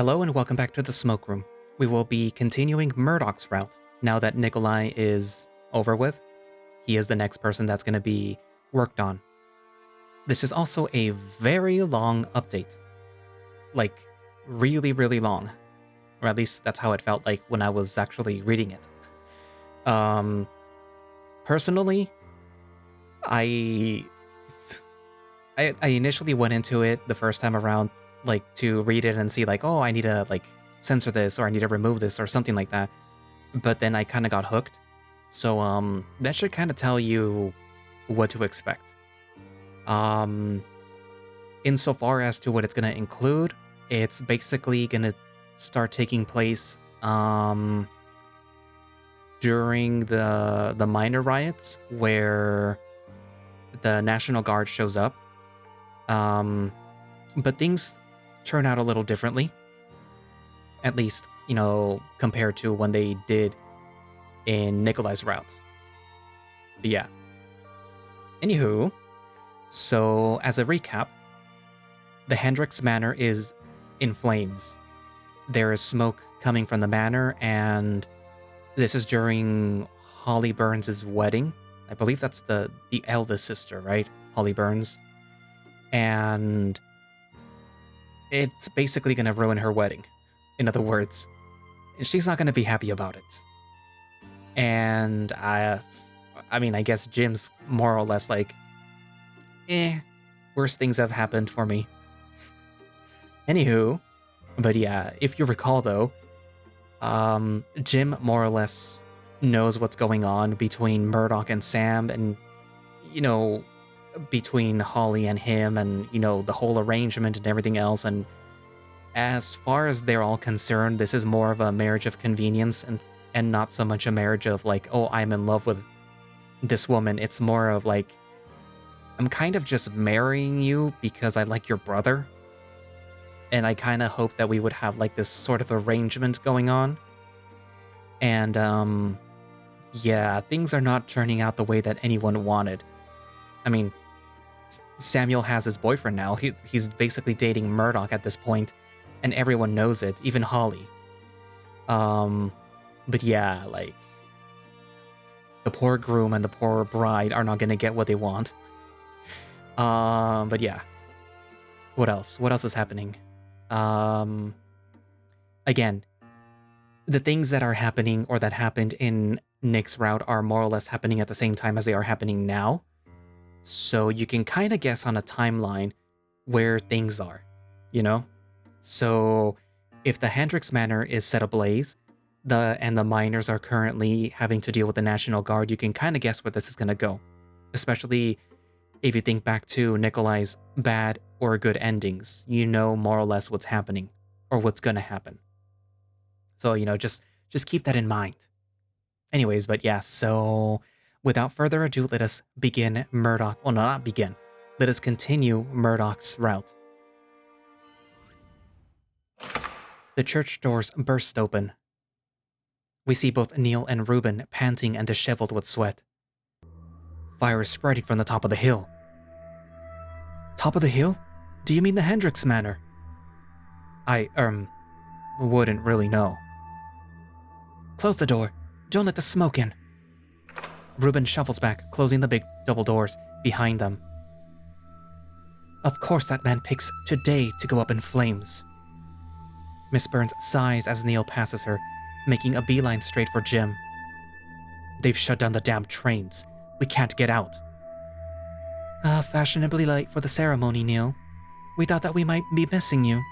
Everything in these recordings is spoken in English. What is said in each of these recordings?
Hello and welcome back to the Smoke Room. We will be continuing Murdoch's route now that Nikolai is over with. He is the next person that's going to be worked on. This is also a very long update. Like, really, really long. Or at least that's how it felt like when I was actually reading it. Personally, I initially went into it the first time around, like, to read it and see, like, oh, I need to, like, censor this, or I need to remove this, or something like that. But then I kind of got hooked. So, that should kind of tell you what to expect. Insofar as to what it's going to include, it's basically going to start taking place, during the minor riots where the National Guard shows up. But things turn out a little differently. At least, compared to when they did in Nikolai's route. But yeah. Anywho, so as a recap, the Hendrick's Manor is in flames. There is smoke coming from the manor, and this is during Holly Burns' wedding. I believe that's the eldest sister, right? Holly Burns. And it's basically going to ruin her wedding, in other words. And she's not going to be happy about it. And I guess Jim's more or less like, worse things have happened for me. Anywho, but yeah, if you recall though, Jim more or less knows what's going on between Murdoch and Sam, and, between Holly and him, and, the whole arrangement and everything else. And as far as they're all concerned, this is more of a marriage of convenience and not so much a marriage of like, oh, I'm in love with this woman. It's more of like, I'm kind of just marrying you because I like your brother. And I kind of hope that we would have like this sort of arrangement going on. And yeah, things are not turning out the way that anyone wanted. I mean, Samuel has his boyfriend now. He's basically dating Murdoch at this point, and everyone knows it, even Holly. But yeah, like, the poor groom and the poor bride are not gonna get what they want. But yeah. What else? What else is happening? Again, the things that are happening or that happened in Nick's route are more or less happening at the same time as they are happening now. So you can kind of guess on a timeline where things are, So if the Hendrick's Manor is set ablaze, and the miners are currently having to deal with the National Guard, you can kind of guess where this is going to go. Especially if you think back to Nikolai's bad or good endings, more or less what's happening or what's going to happen. So, just keep that in mind. Anyways, but yeah, so without further ado, let us begin Murdoch. Well, no, not begin. Let us continue Murdoch's route. The church doors burst open. We see both Neil and Reuben panting and disheveled with sweat. Fire is spreading from the top of the hill. Top of the hill? Do you mean the Hendrick's Manor? I, wouldn't really know. Close the door. Don't let the smoke in. Reuben shuffles back, closing the big double doors behind them. Of course that man picks today to go up in flames. Miss Burns sighs as Neil passes her, making a beeline straight for Jim. They've shut down the damn trains. We can't get out. Fashionably late for the ceremony, Neil. We thought that we might be missing you.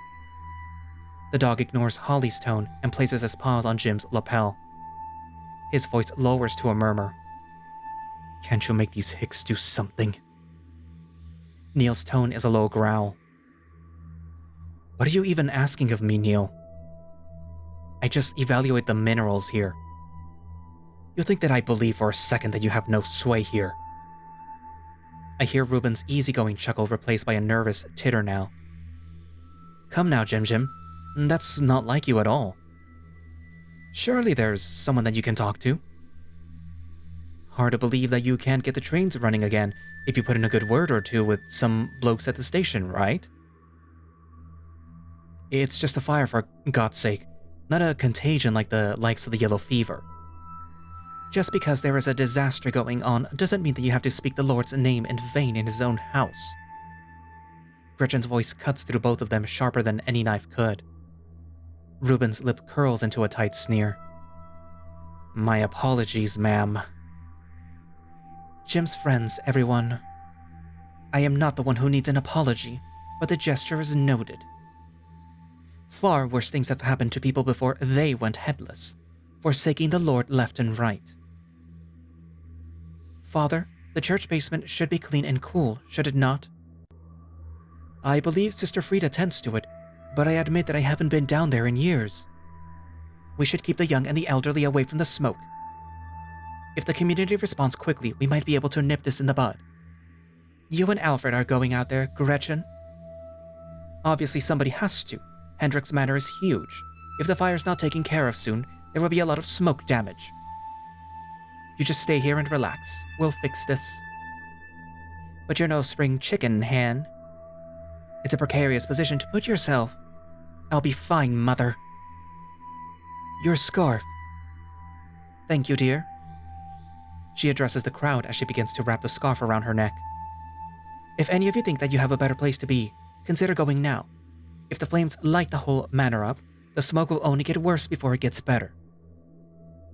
The dog ignores Holly's tone and places his paws on Jim's lapel. His voice lowers to a murmur. Can't you make these hicks do something? Neil's tone is a low growl. What are you even asking of me, Neil? I just evaluate the minerals here. You think that I believe for a second that you have no sway here? I hear Reuben's easygoing chuckle replaced by a nervous titter now. Come now, Jim. That's not like you at all. Surely there's someone that you can talk to. Hard to believe that you can't get the trains running again if you put in a good word or two with some blokes at the station, right? It's just a fire, for God's sake, not a contagion like the likes of the yellow fever. Just because there is a disaster going on doesn't mean that you have to speak the Lord's name in vain in his own house. Gretchen's voice cuts through both of them sharper than any knife could. Reuben's lip curls into a tight sneer. My apologies, ma'am. Jim's friends, everyone. I am not the one who needs an apology, but the gesture is noted. Far worse things have happened to people before they went headless, forsaking the Lord left and right. Father, the church basement should be clean and cool, should it not? I believe Sister Frida tends to it, but I admit that I haven't been down there in years. We should keep the young and the elderly away from the smoke. If the community responds quickly, we might be able to nip this in the bud. You and Alfred are going out there, Gretchen? Obviously somebody has to. Hendrick's Manor is huge. If the fire's not taken care of soon, there will be a lot of smoke damage. You just stay here and relax. We'll fix this. But you're no spring chicken, Han. It's a precarious position to put yourself. I'll be fine, Mother. Your scarf. Thank you, dear. She addresses the crowd as she begins to wrap the scarf around her neck. If any of you think that you have a better place to be, consider going now. If the flames light the whole manor up, the smoke will only get worse before it gets better.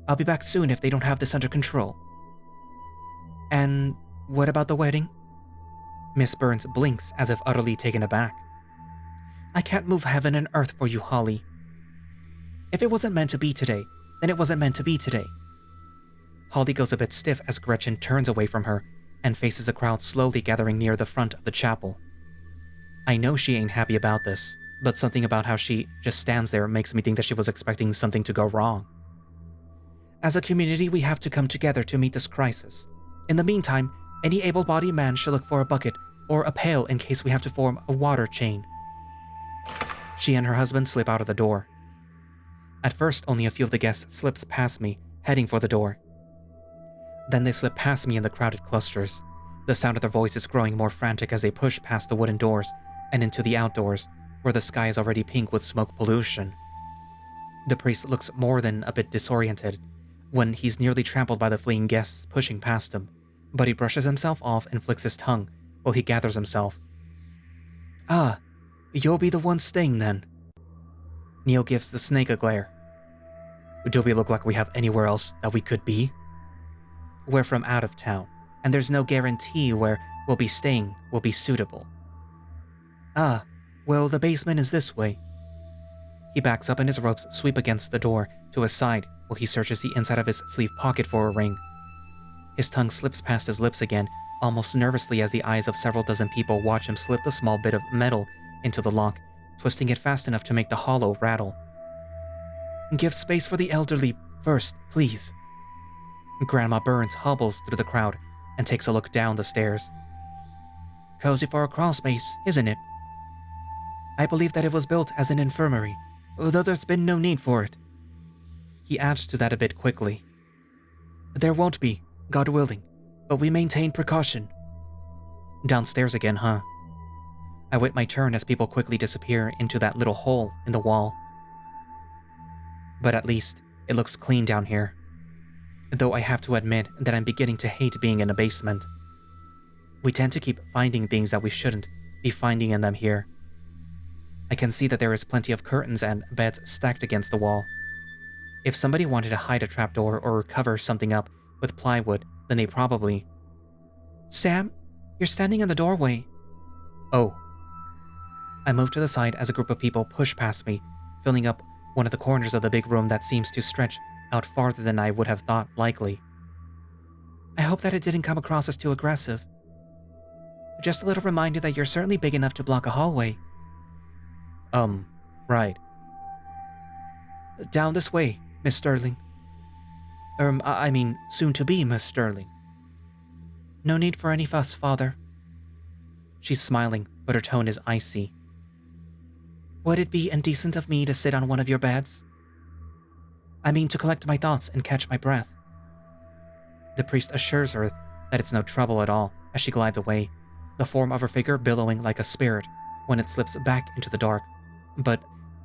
I'll be back soon if they don't have this under control. And what about the wedding? Miss Burns blinks as if utterly taken aback. I can't move heaven and earth for you, Holly. If it wasn't meant to be today, then it wasn't meant to be today. Holly goes a bit stiff as Gretchen turns away from her and faces a crowd slowly gathering near the front of the chapel. I know she ain't happy about this, but something about how she just stands there makes me think that she was expecting something to go wrong. As a community, we have to come together to meet this crisis. In the meantime, any able-bodied man should look for a bucket or a pail in case we have to form a water chain. She and her husband slip out of the door. At first, only a few of the guests slips past me, heading for the door. Then they slip past me in the crowded clusters. The sound of their voices growing more frantic as they push past the wooden doors and into the outdoors, where the sky is already pink with smoke pollution. The priest looks more than a bit disoriented when he's nearly trampled by the fleeing guests pushing past him, but he brushes himself off and flicks his tongue while he gathers himself. Ah, you'll be the one staying then. Neil gives the snake a glare. Do we look like we have anywhere else that we could be? We're from out of town, and there's no guarantee where we'll be staying will be suitable. Ah, well, the basement is this way. He backs up and his ropes sweep against the door to his side while he searches the inside of his sleeve pocket for a ring. His tongue slips past his lips again, almost nervously as the eyes of several dozen people watch him slip the small bit of metal into the lock, twisting it fast enough to make the hollow rattle. Give space for the elderly first, please. Grandma Burns hobbles through the crowd and takes a look down the stairs. Cozy for a crawl space, isn't it? I believe that it was built as an infirmary, though there's been no need for it. He adds to that a bit quickly. There won't be, God willing, but we maintain precaution. Downstairs again, huh? I wait my turn as people quickly disappear into that little hole in the wall. But at least, it looks clean down here. Though I have to admit that I'm beginning to hate being in a basement. We tend to keep finding things that we shouldn't be finding in them here. I can see that there is plenty of curtains and beds stacked against the wall. If somebody wanted to hide a trapdoor or cover something up with plywood, then they probably... Sam, you're standing in the doorway. Oh. I move to the side as a group of people push past me, filling up one of the corners of the big room that seems to stretch out farther than I would have thought likely. I hope that it didn't come across as too aggressive. Just a little reminder that you're certainly big enough to block a hallway. Right. Down this way, Miss Sterling. I mean, soon to be Miss Sterling. No need for any fuss, Father. She's smiling, but her tone is icy. Would it be indecent of me to sit on one of your beds? I mean to collect my thoughts and catch my breath. The priest assures her that it's no trouble at all as she glides away, the form of her figure billowing like a spirit when it slips back into the dark, but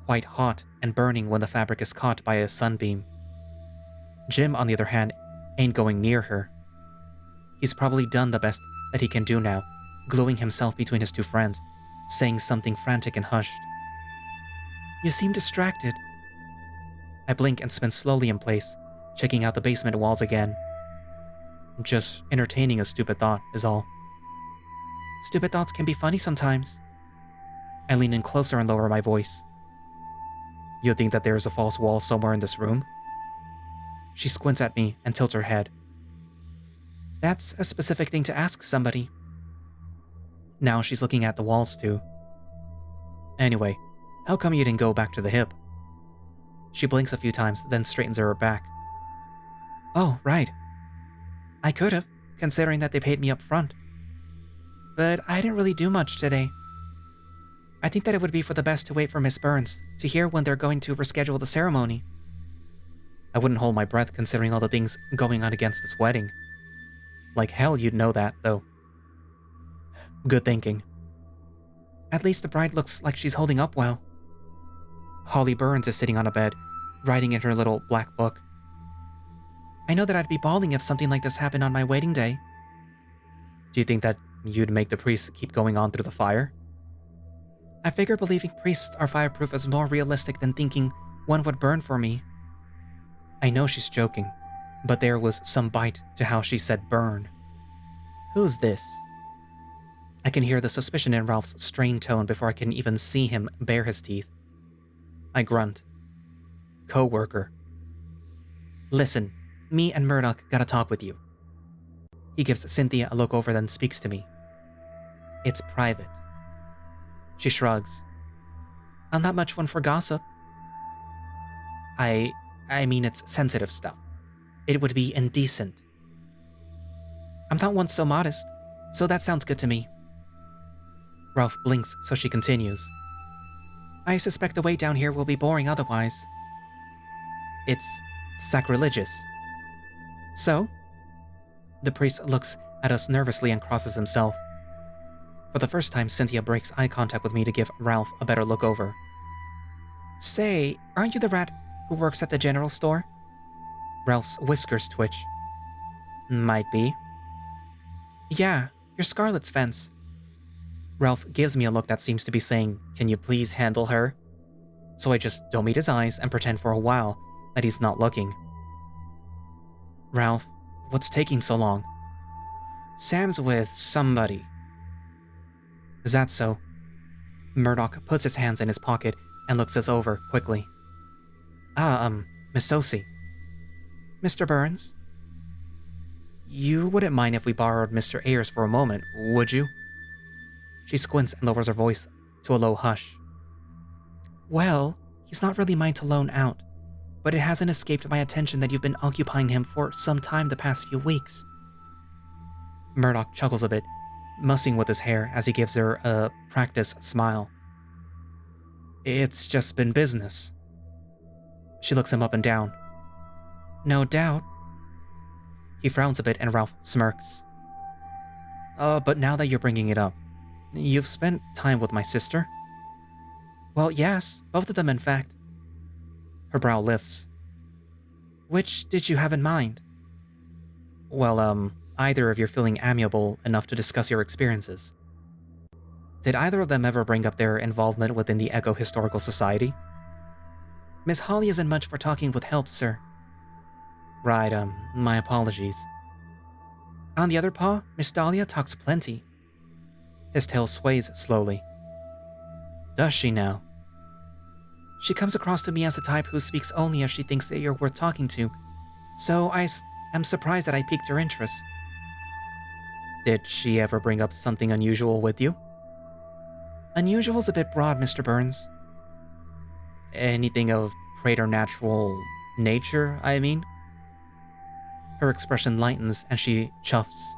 quite hot and burning when the fabric is caught by a sunbeam. Jim, on the other hand, ain't going near her. He's probably done the best that he can do now, gluing himself between his two friends, saying something frantic and hushed. "You seem distracted." I blink and spin slowly in place, checking out the basement walls again. Just entertaining a stupid thought is all. "Stupid thoughts can be funny sometimes." I lean in closer and lower my voice. "You think that there is a false wall somewhere in this room?" She squints at me and tilts her head. "That's a specific thing to ask somebody." Now she's looking at the walls too. "Anyway, how come you didn't go back to the hip?" She blinks a few times, then straightens her back. "Oh, right. I could have, considering that they paid me up front. But I didn't really do much today. I think that it would be for the best to wait for Miss Burns to hear when they're going to reschedule the ceremony." I wouldn't hold my breath considering all the things going on against this wedding. Like hell you'd know that, though. Good thinking. "At least the bride looks like she's holding up well." Holly Burns is sitting on a bed, writing in her little black book. "I know that I'd be bawling if something like this happened on my wedding day." "Do you think that you'd make the priests keep going on through the fire?" "I figure believing priests are fireproof is more realistic than thinking one would burn for me." I know she's joking, but there was some bite to how she said burn. "Who's this?" I can hear the suspicion in Ralph's strained tone before I can even see him bare his teeth. I grunt. "Co-worker." "Listen, me and Murdoch gotta talk with you." He gives Cynthia a look over then speaks to me. "It's private." She shrugs. "I'm not much one for gossip." I mean it's sensitive stuff. It would be indecent." "I'm not one so modest, so that sounds good to me." Ralph blinks, so she continues. "I suspect the way down here will be boring otherwise." "It's sacrilegious." "So?" The priest looks at us nervously and crosses himself. For the first time, Cynthia breaks eye contact with me to give Ralph a better look over. "Say, aren't you the rat who works at the general store?" Ralph's whiskers twitch. "Might be." "Yeah, you're Scarlett's fence." Ralph gives me a look that seems to be saying, "Can you please handle her?" So I just don't meet his eyes and pretend for a while that he's not looking. "Ralph, what's taking so long?" "Sam's with somebody." "Is that so?" Murdoch puts his hands in his pocket and looks us over quickly. Miss Sosie." "Mr. Burns?" "You wouldn't mind if we borrowed Mr. Ayers for a moment, would you?" She squints and lowers her voice to a low hush. "Well, he's not really mine to loan out, but it hasn't escaped my attention that you've been occupying him for some time the past few weeks." Murdoch chuckles a bit, mussing with his hair as he gives her a practiced smile. "It's just been business." She looks him up and down. "No doubt." He frowns a bit and Ralph smirks. But now that you're bringing it up, you've spent time with my sister?" "Well, yes, both of them in fact." Her brow lifts. "Which did you have in mind?" Well, either if you're feeling amiable enough to discuss your experiences." "Did either of them ever bring up their involvement within the Echo Historical Society?" "Miss Holly isn't much for talking with help, sir." "Right, my apologies." "On the other paw, Miss Dahlia talks plenty." His tail sways slowly. "Does she now?" "She comes across to me as the type who speaks only if she thinks that you're worth talking to, so I am surprised that I piqued her interest." "Did she ever bring up something unusual with you?" "Unusual's a bit broad, Mr. Burns." "Anything of preternatural nature, I mean?" Her expression lightens and she chuffs.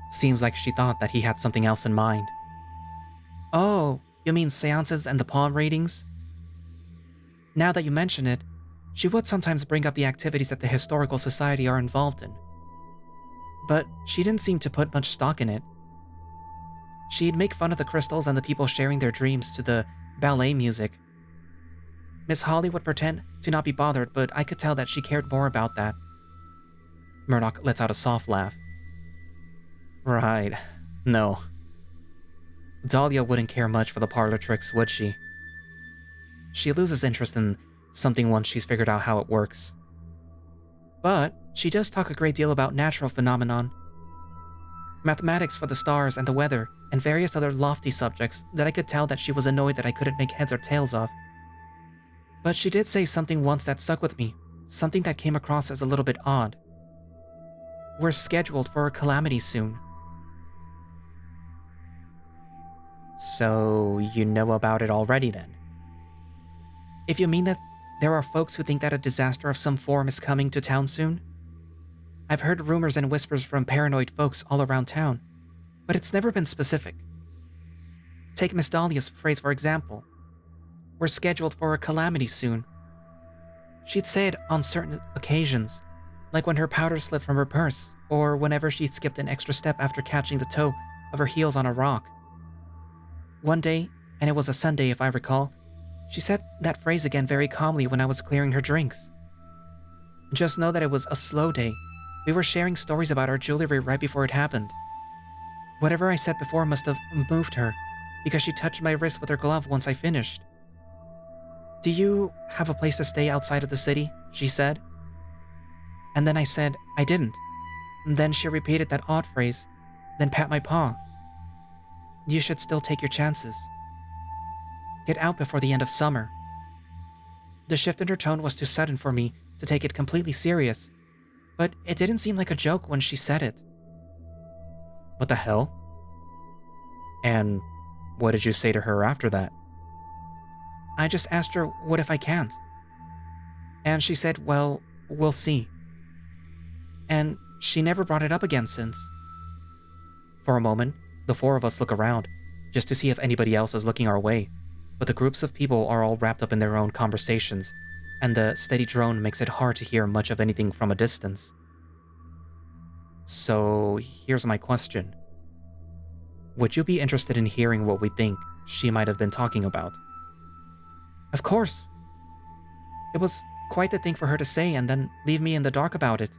Seems like she thought that he had something else in mind. "Oh, you mean seances and the palm readings?" "Now that you mention it, she would sometimes bring up the activities that the Historical Society are involved in. But she didn't seem to put much stock in it. She'd make fun of the crystals and the people sharing their dreams to the ballet music. Miss Holly would pretend to not be bothered, but I could tell that she cared more about that. Murdoch lets out a soft laugh. Right. No. Dahlia wouldn't care much for the parlor tricks, would she? She loses interest in something once she's figured out how it works. But she does talk a great deal about natural phenomenon. Mathematics for the stars and the weather, and various other lofty subjects that I could tell that she was annoyed that I couldn't make heads or tails of. But she did say something once that stuck with me, something that came across as a little bit odd. We're scheduled for a calamity soon. So you know about it already then? If you mean that there are folks who think that a disaster of some form is coming to town soon, I've heard rumors and whispers from paranoid folks all around town, but it's never been specific. Take Miss Dahlia's phrase for example. We're scheduled for a calamity soon. She'd say it on certain occasions, like when her powder slipped from her purse, or whenever she skipped an extra step after catching the toe of her heels on a rock. One day, and it was a Sunday if I recall, she said that phrase again very calmly when I was clearing her drinks. Just know that it was a slow day. We were sharing stories about our jewelry right before it happened. Whatever I said before must have moved her, because she touched my wrist with her glove once I finished. Do you have a place to stay outside of the city? She said. And then I said I didn't. And then she repeated that odd phrase, then pat my paw. You should still take your chances. Get out before the end of summer. The shift in her tone was too sudden for me to take it completely serious, but it didn't seem like a joke when she said it. What the hell? And what did you say to her after that? I just asked her, what if I can't? And she said, well, we'll see. And she never brought it up again since. For a moment, the four of us look around, just to see if anybody else is looking our way, but the groups of people are all wrapped up in their own conversations, and the steady drone makes it hard to hear much of anything from a distance. So, here's my question. Would you be interested in hearing what we think she might have been talking about? Of course. It was quite the thing for her to say and then leave me in the dark about it.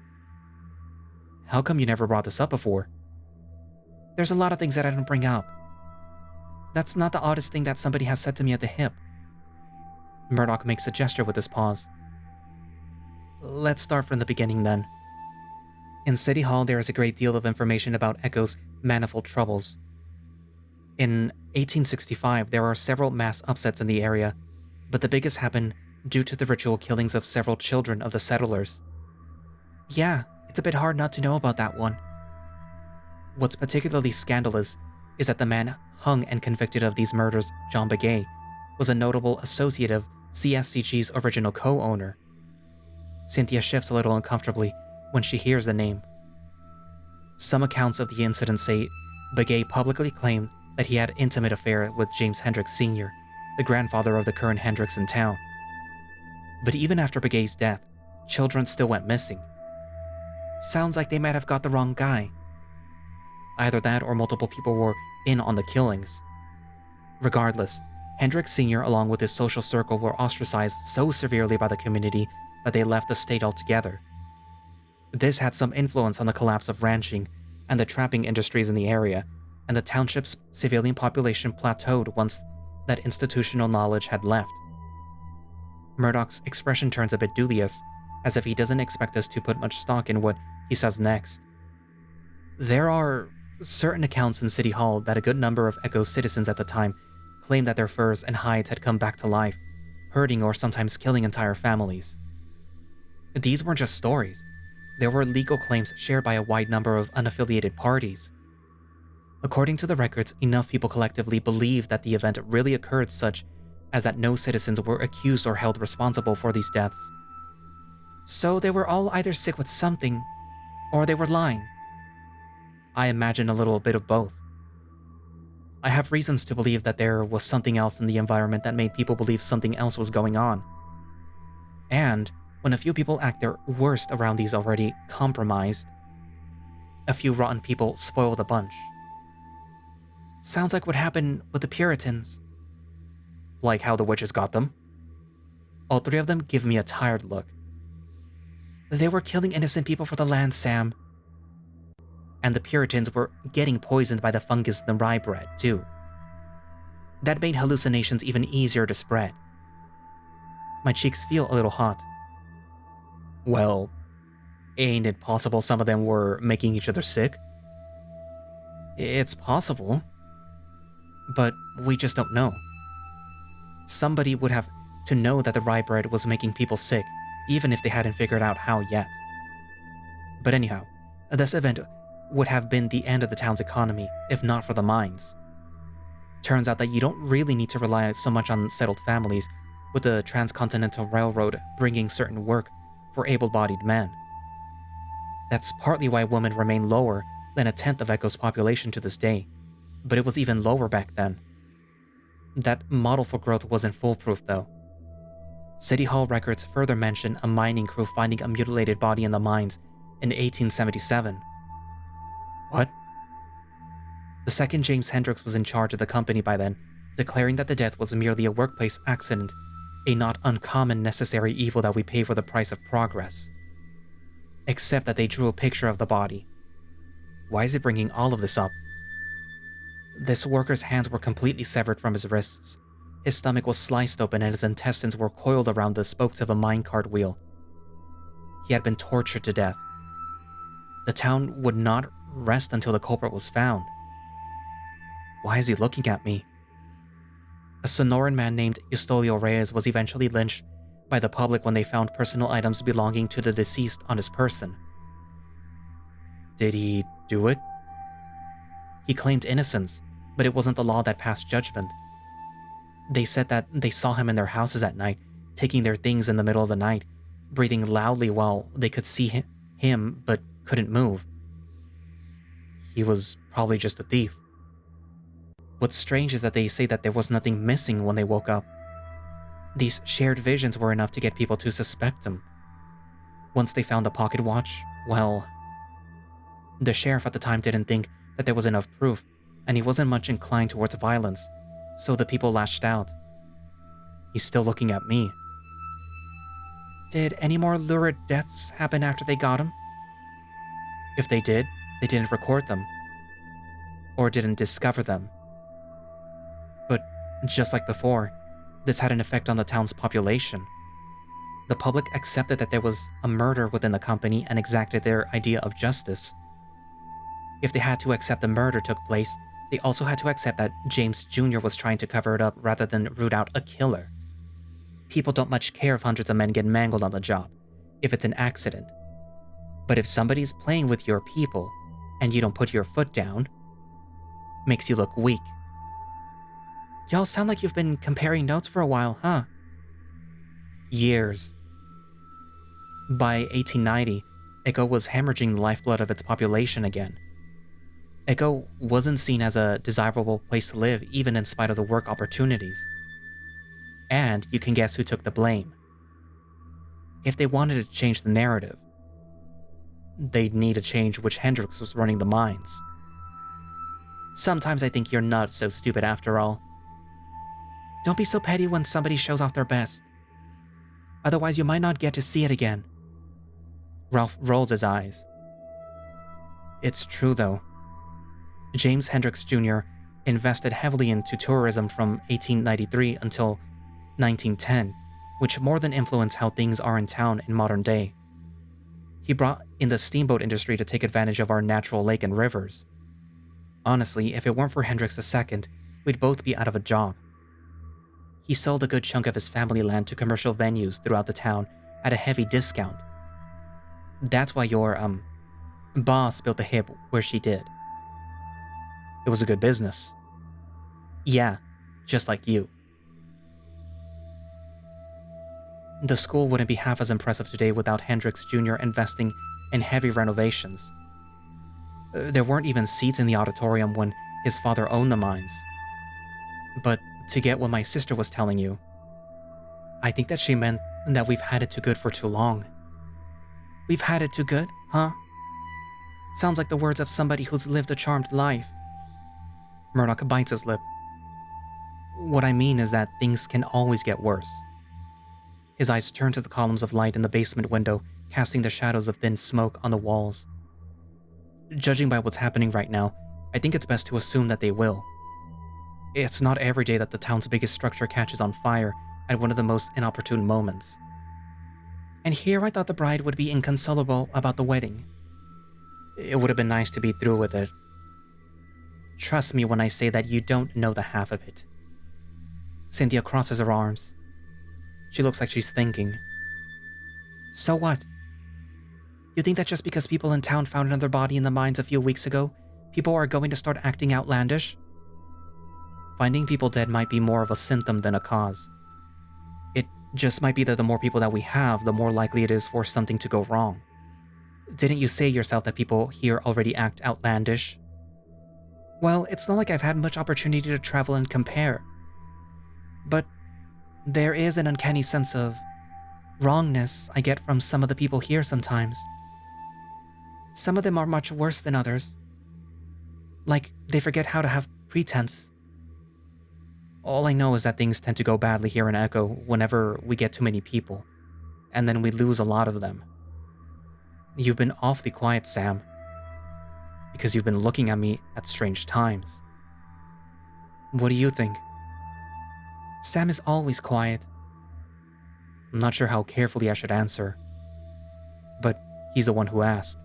How come you never brought this up before? There's a lot of things that I don't bring up. That's not the oddest thing that somebody has said to me at the hip. Murdoch makes a gesture with his paws. Let's start from the beginning then. In City Hall, there is a great deal of information about Echo's manifold troubles. In 1865, there are several mass upsets in the area, but the biggest happened due to the ritual killings of several children of the settlers. Yeah, it's a bit hard not to know about that one. What's particularly scandalous is that the man hung and convicted of these murders, John Begay, was a notable associate of CSCG's original co-owner. Cynthia shifts a little uncomfortably when she hears the name. Some accounts of the incident say Begay publicly claimed that he had an intimate affair with James Hendrick Sr., the grandfather of the current Hendricks in town. But even after Begay's death, children still went missing. Sounds like they might have got the wrong guy. Either that or multiple people were in on the killings. Regardless, Hendrick Sr. along with his social circle were ostracized so severely by the community that they left the state altogether. This had some influence on the collapse of ranching and the trapping industries in the area, and the township's civilian population plateaued once that institutional knowledge had left. Murdoch's expression turns a bit dubious, as if he doesn't expect us to put much stock in what he says next. There are certain accounts in City Hall that a good number of Echo's citizens at the time claimed that their furs and hides had come back to life, hurting or sometimes killing entire families. These weren't just stories. There were legal claims shared by a wide number of unaffiliated parties. According to the records, enough people collectively believed that the event really occurred, such as that no citizens were accused or held responsible for these deaths. So they were all either sick with something, or they were lying. I imagine a little bit of both. I have reasons to believe that there was something else in the environment that made people believe something else was going on. And when a few people act their worst around these already compromised, a few rotten people spoil the bunch. Sounds like what happened with the Puritans. Like how the witches got them? All three of them give me a tired look. They were killing innocent people for the land, Sam. And the Puritans were getting poisoned by the fungus in the rye bread, too. That made hallucinations even easier to spread. My cheeks feel a little hot. Well, ain't it possible some of them were making each other sick? It's possible. But we just don't know. Somebody would have to know that the rye bread was making people sick, even if they hadn't figured out how yet. But anyhow, this event would have been the end of the town's economy, if not for the mines. Turns out that you don't really need to rely so much on settled families, with the Transcontinental Railroad bringing certain work for able-bodied men. That's partly why women remain lower than a tenth of Echo's population to this day, but it was even lower back then. That model for growth wasn't foolproof, though. City Hall records further mention a mining crew finding a mutilated body in the mines in 1877. What? The second James Hendricks was in charge of the company by then, declaring that the death was merely a workplace accident, a not uncommon necessary evil that we pay for the price of progress. Except that they drew a picture of the body. Why is it bringing all of this up? This worker's hands were completely severed from his wrists. His stomach was sliced open and his intestines were coiled around the spokes of a minecart wheel. He had been tortured to death. The town would not rest until the culprit was found. Why is he looking at me? A Sonoran man named Eustolio Reyes was eventually lynched by the public when they found personal items belonging to the deceased on his person. Did he do it? He claimed innocence, but it wasn't the law that passed judgment. They said that they saw him in their houses at night, taking their things in the middle of the night, breathing loudly while they could see him but couldn't move. He was probably just a thief. What's strange is that they say that there was nothing missing when they woke up. These shared visions were enough to get people to suspect him. Once they found the pocket watch, well, the sheriff at the time didn't think that there was enough proof, and he wasn't much inclined towards violence, so the people lashed out. He's still looking at me. Did any more lurid deaths happen after they got him? If they did, they didn't record them. Or didn't discover them. But just like before, this had an effect on the town's population. The public accepted that there was a murder within the company and exacted their idea of justice. If they had to accept the murder took place, they also had to accept that James Jr. was trying to cover it up rather than root out a killer. People don't much care if hundreds of men get mangled on the job, if it's an accident. But if somebody's playing with your people, and you don't put your foot down, makes you look weak. Y'all sound like you've been comparing notes for a while, huh? Years. By 1890, Echo was hemorrhaging the lifeblood of its population again. Echo wasn't seen as a desirable place to live even in spite of the work opportunities. And you can guess who took the blame. If they wanted to change the narrative, they'd need to change which Hendricks was running the mines. Sometimes I think you're not so stupid after all. Don't be so petty when somebody shows off their best. Otherwise you might not get to see it again. Ralph rolls his eyes. It's true though. James Hendricks Jr. invested heavily into tourism from 1893 until 1910, which more than influenced how things are in town in modern day. He brought in the steamboat industry to take advantage of our natural lake and rivers. Honestly, if it weren't for Hendricks II, we'd both be out of a job. He sold a good chunk of his family land to commercial venues throughout the town at a heavy discount. That's why your, boss built the hip where she did. It was a good business. Yeah, just like you. The school wouldn't be half as impressive today without Hendricks Jr. investing in heavy renovations. There weren't even seats in the auditorium when his father owned the mines. But to get what my sister was telling you, I think that she meant that we've had it too good for too long. We've had it too good, huh? Sounds like the words of somebody who's lived a charmed life. Murdoch bites his lip. What I mean is that things can always get worse. His eyes turn to the columns of light in the basement window, casting the shadows of thin smoke on the walls. Judging by what's happening right now, I think it's best to assume that they will. It's not every day that the town's biggest structure catches on fire at one of the most inopportune moments. And here I thought the bride would be inconsolable about the wedding. It would have been nice to be through with it. Trust me when I say that you don't know the half of it. Cynthia crosses her arms. She looks like she's thinking. So what? You think that just because people in town found another body in the mines a few weeks ago, people are going to start acting outlandish? Finding people dead might be more of a symptom than a cause. It just might be that the more people that we have, the more likely it is for something to go wrong. Didn't you say yourself that people here already act outlandish? Well, it's not like I've had much opportunity to travel and compare. But there is an uncanny sense of wrongness I get from some of the people here sometimes. Some of them are much worse than others. Like they forget how to have pretense. All I know is that things tend to go badly here in Echo whenever we get too many people, and then we lose a lot of them. You've been awfully quiet, Sam, because you've been looking at me at strange times. What do you think? Sam is always quiet. I'm not sure how carefully I should answer, but he's the one who asked.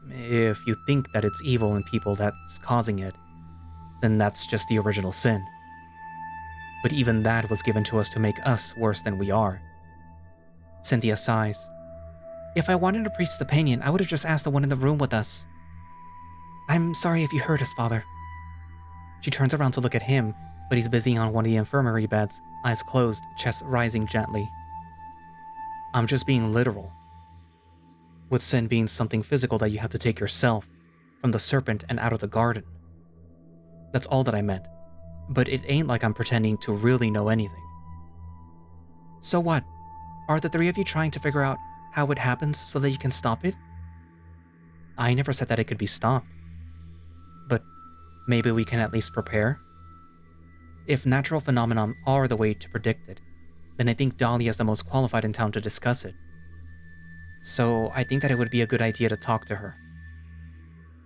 If you think that it's evil in people that's causing it, then that's just the original sin. But even that was given to us to make us worse than we are. Cynthia sighs. If I wanted a priest's opinion, I would have just asked the one in the room with us. I'm sorry if you hurt us, Father. She turns around to look at him, but he's busy on one of the infirmary beds, eyes closed, chest rising gently. I'm just being literal. With sin being something physical that you have to take yourself, from the serpent and out of the garden. That's all that I meant, but it ain't like I'm pretending to really know anything. So what? Are the three of you trying to figure out how it happens so that you can stop it? I never said that it could be stopped. But maybe we can at least prepare? If natural phenomena are the way to predict it, then I think Dahlia is the most qualified in town to discuss it. So I think that it would be a good idea to talk to her.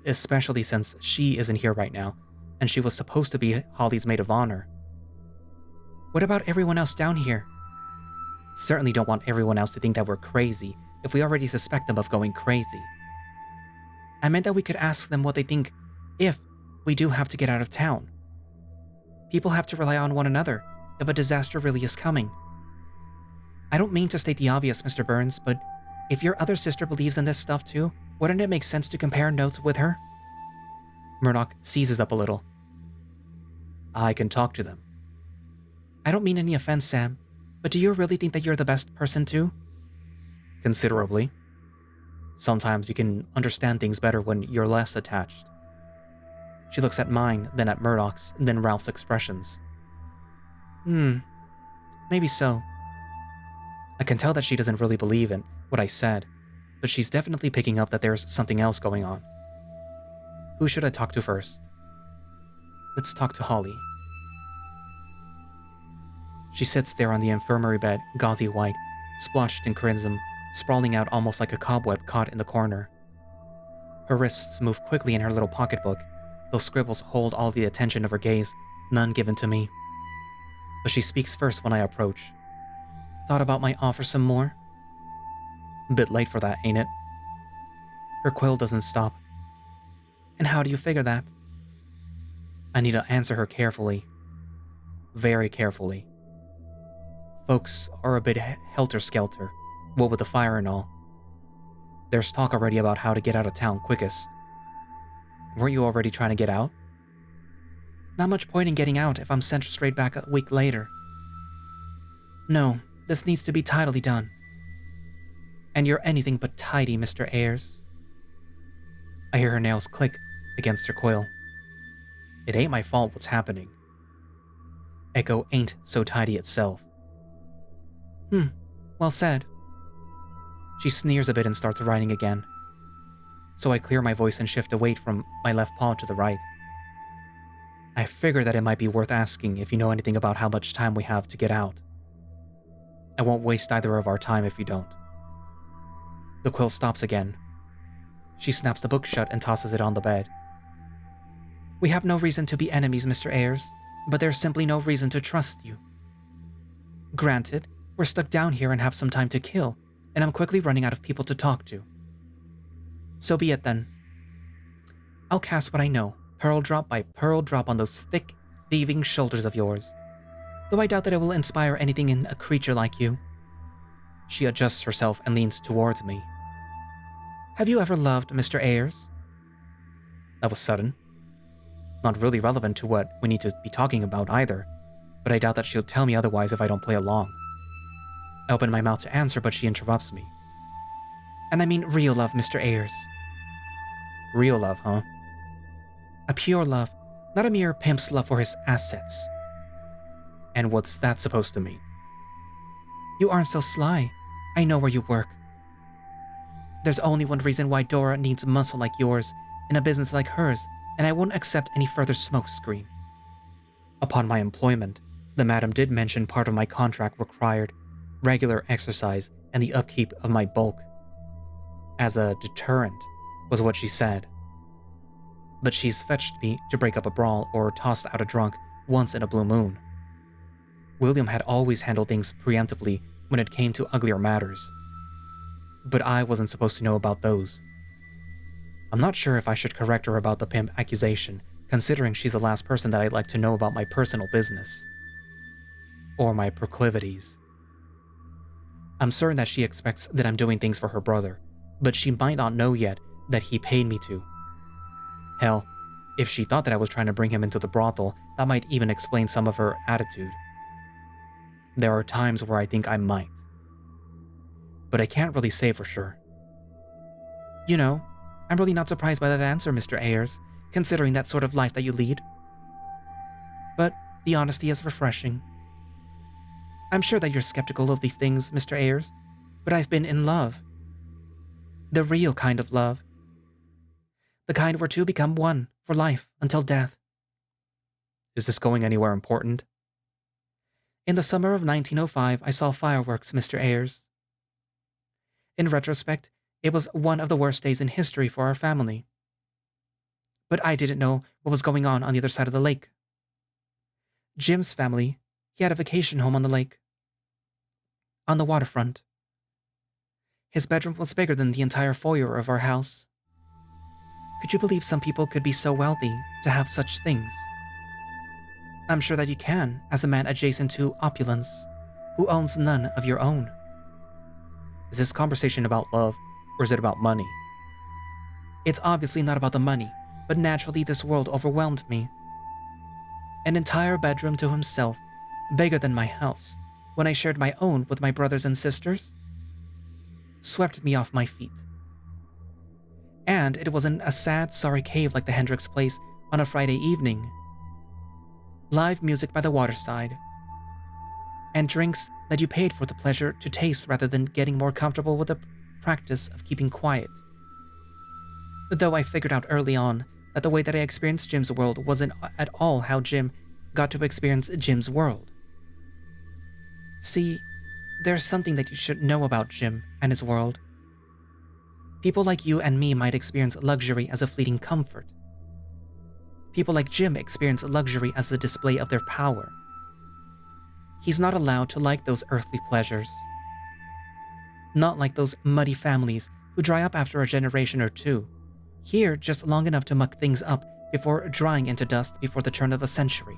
Especially since she isn't here right now, and she was supposed to be Holly's maid of honor. What about everyone else down here? Certainly don't want everyone else to think that we're crazy if we already suspect them of going crazy. I meant that we could ask them what they think if we do have to get out of town. People have to rely on one another if a disaster really is coming. I don't mean to state the obvious, Mr. Burns, but if your other sister believes in this stuff too, wouldn't it make sense to compare notes with her? Murdoch seizes up a little. I can talk to them. I don't mean any offense, Sam, but do you really think that you're the best person to? Considerably. Sometimes you can understand things better when you're less attached. She looks at mine, then at Murdoch's, then Ralph's expressions. Maybe so. I can tell that she doesn't really believe in what I said, but she's definitely picking up that there's something else going on. Who should I talk to first? Let's talk to Holly. She sits there on the infirmary bed, gauzy white, splotched in crimson, sprawling out almost like a cobweb caught in the corner. Her wrists move quickly in her little pocketbook. Those scribbles hold all the attention of her gaze, none given to me. But she speaks first when I approach. Thought about my offer some more? Bit late for that, ain't it? Her quill doesn't stop. And how do you figure that? I need to answer her carefully. Very carefully. Folks are a bit helter-skelter, what with the fire and all. There's talk already about how to get out of town quickest. Weren't you already trying to get out? Not much point in getting out if I'm sent straight back a week later. No, this needs to be tidily done. And you're anything but tidy, Mr. Ayers. I hear her nails click against her quill. It ain't my fault what's happening. Echo ain't so tidy itself. Well said. She sneers a bit and starts writing again. So I clear my voice and shift the weight from my left paw to the right. I figure that it might be worth asking if you know anything about how much time we have to get out. I won't waste either of our time if you don't. The quill stops again. She snaps the book shut and tosses it on the bed. We have no reason to be enemies, Mr. Ayers, but there's simply no reason to trust you. Granted, we're stuck down here and have some time to kill, and I'm quickly running out of people to talk to. So be it then. I'll cast what I know, pearl drop by pearl drop on those thick, thieving shoulders of yours, though I doubt that it will inspire anything in a creature like you. She adjusts herself and leans towards me. Have you ever loved Mr. Ayers? That was sudden. Not really relevant to what we need to be talking about either, but I doubt that she'll tell me otherwise if I don't play along. I open my mouth to answer, but she interrupts me. And I mean real love, Mr. Ayers. Real love, huh? A pure love, not a mere pimp's love for his assets. And what's that supposed to mean? You aren't so sly. I know where you work. There's only one reason why Dora needs muscle like yours in a business like hers, and I won't accept any further smokescreen. Upon my employment, the madam did mention part of my contract required regular exercise and the upkeep of my bulk. As a deterrent, was what she said. But she's fetched me to break up a brawl or tossed out a drunk once in a blue moon. William had always handled things preemptively when it came to uglier matters. But I wasn't supposed to know about those. I'm not sure if I should correct her about the pimp accusation, considering she's the last person that I'd like to know about my personal business. Or my proclivities. I'm certain that she expects that I'm doing things for her brother, but she might not know yet that he paid me to. Hell, if she thought that I was trying to bring him into the brothel, that might even explain some of her attitude. There are times where I think I might. But I can't really say for sure. You know, I'm really not surprised by that answer, Mr. Ayers, considering that sort of life that you lead. But the honesty is refreshing. I'm sure that you're skeptical of these things, Mr. Ayers, but I've been in love. The real kind of love. The kind where two become one for life until death. Is this going anywhere important? In the summer of 1905, I saw fireworks, Mr. Ayers. In retrospect, it was one of the worst days in history for our family. But I didn't know what was going on the other side of the lake. Jim's family, he had a vacation home on the lake. On the waterfront. His bedroom was bigger than the entire foyer of our house. Could you believe some people could be so wealthy to have such things? I'm sure that you can, as a man adjacent to opulence, who owns none of your own. Is this conversation about love, or is it about money? It's obviously not about the money, but naturally this world overwhelmed me. An entire bedroom to himself, bigger than my house, when I shared my own with my brothers and sisters, swept me off my feet. And it wasn't a sad, sorry cave like the Hendrick's place on a Friday evening. Live music by the waterside, and drinks that you paid for the pleasure to taste rather than getting more comfortable with the practice of keeping quiet. Though I figured out early on that the way that I experienced Jim's world wasn't at all how Jim got to experience Jim's world. See, there's something that you should know about Jim and his world. People like you and me might experience luxury as a fleeting comfort. People like Jim experience luxury as a display of their power. He's not allowed to like those earthly pleasures. Not like those muddy families who dry up after a generation or two, here just long enough to muck things up before drying into dust before the turn of a century.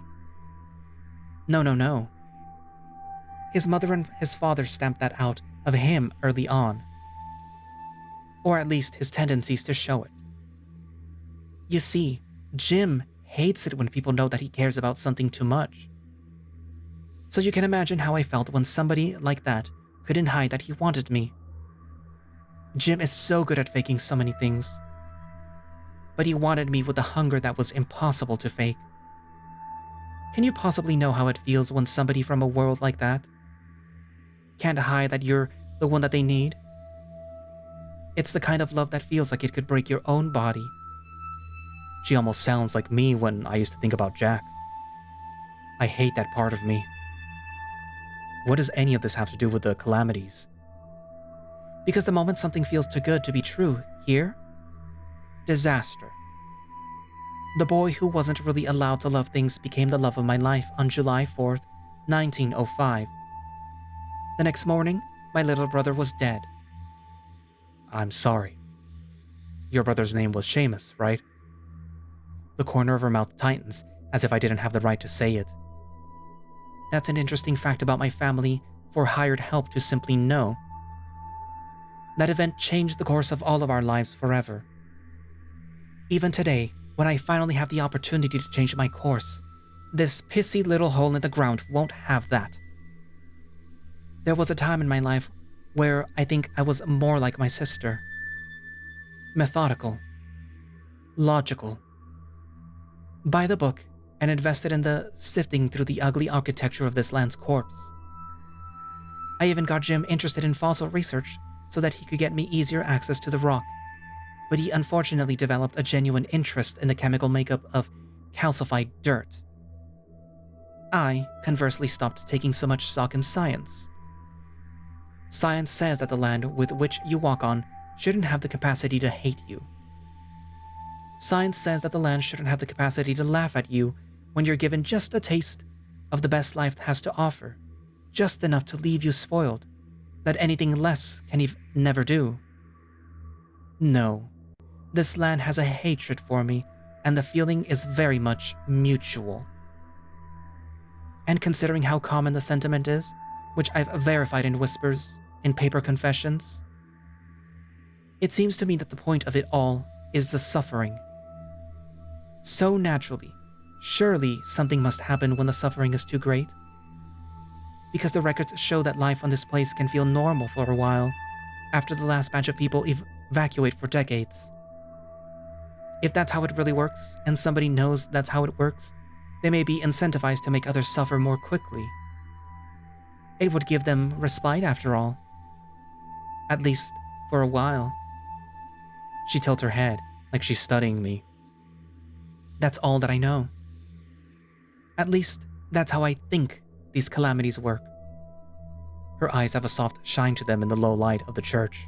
No. His mother and his father stamped that out of him early on. Or at least his tendencies to show it. You see, Jim hates it when people know that he cares about something too much. So you can imagine how I felt when somebody like that couldn't hide that he wanted me. Jim is so good at faking so many things. But he wanted me with a hunger that was impossible to fake. Can you possibly know how it feels when somebody from a world like that can't hide that you're the one that they need? It's the kind of love that feels like it could break your own body. She almost sounds like me when I used to think about Jack. I hate that part of me. What does any of this have to do with the calamities? Because the moment something feels too good to be true, here, disaster. The boy who wasn't really allowed to love things became the love of my life on July 4th, 1905. The next morning, my little brother was dead. I'm sorry. Your brother's name was Seamus, right? The corner of her mouth tightens, as if I didn't have the right to say it. That's an interesting fact about my family for hired help to simply know. That event changed the course of all of our lives forever. Even today, when I finally have the opportunity to change my course, this pissy little hole in the ground won't have that. There was a time in my life where I think I was more like my sister. Methodical. Logical. By the book, and invested in the sifting through the ugly architecture of this land's corpse. I even got Jim interested in fossil research so that he could get me easier access to the rock, but he unfortunately developed a genuine interest in the chemical makeup of calcified dirt. I, conversely, stopped taking so much stock in science. Science says that the land with which you walk on shouldn't have the capacity to hate you. Science says that the land shouldn't have the capacity to laugh at you when you're given just a taste of the best life has to offer, just enough to leave you spoiled, that anything less can never do. No, this land has a hatred for me, and the feeling is very much mutual. And considering how common the sentiment is, which I've verified in whispers, in paper confessions, it seems to me that the point of it all is the suffering. So naturally, surely something must happen when the suffering is too great. Because the records show that life on this place can feel normal for a while, after the last batch of people evacuate for decades. If that's how it really works, and somebody knows that's how it works, they may be incentivized to make others suffer more quickly. It would give them respite after all. At least, for a while. She tilts her head, like she's studying me. That's all that I know. At least, that's how I think these calamities work. Her eyes have a soft shine to them in the low light of the church.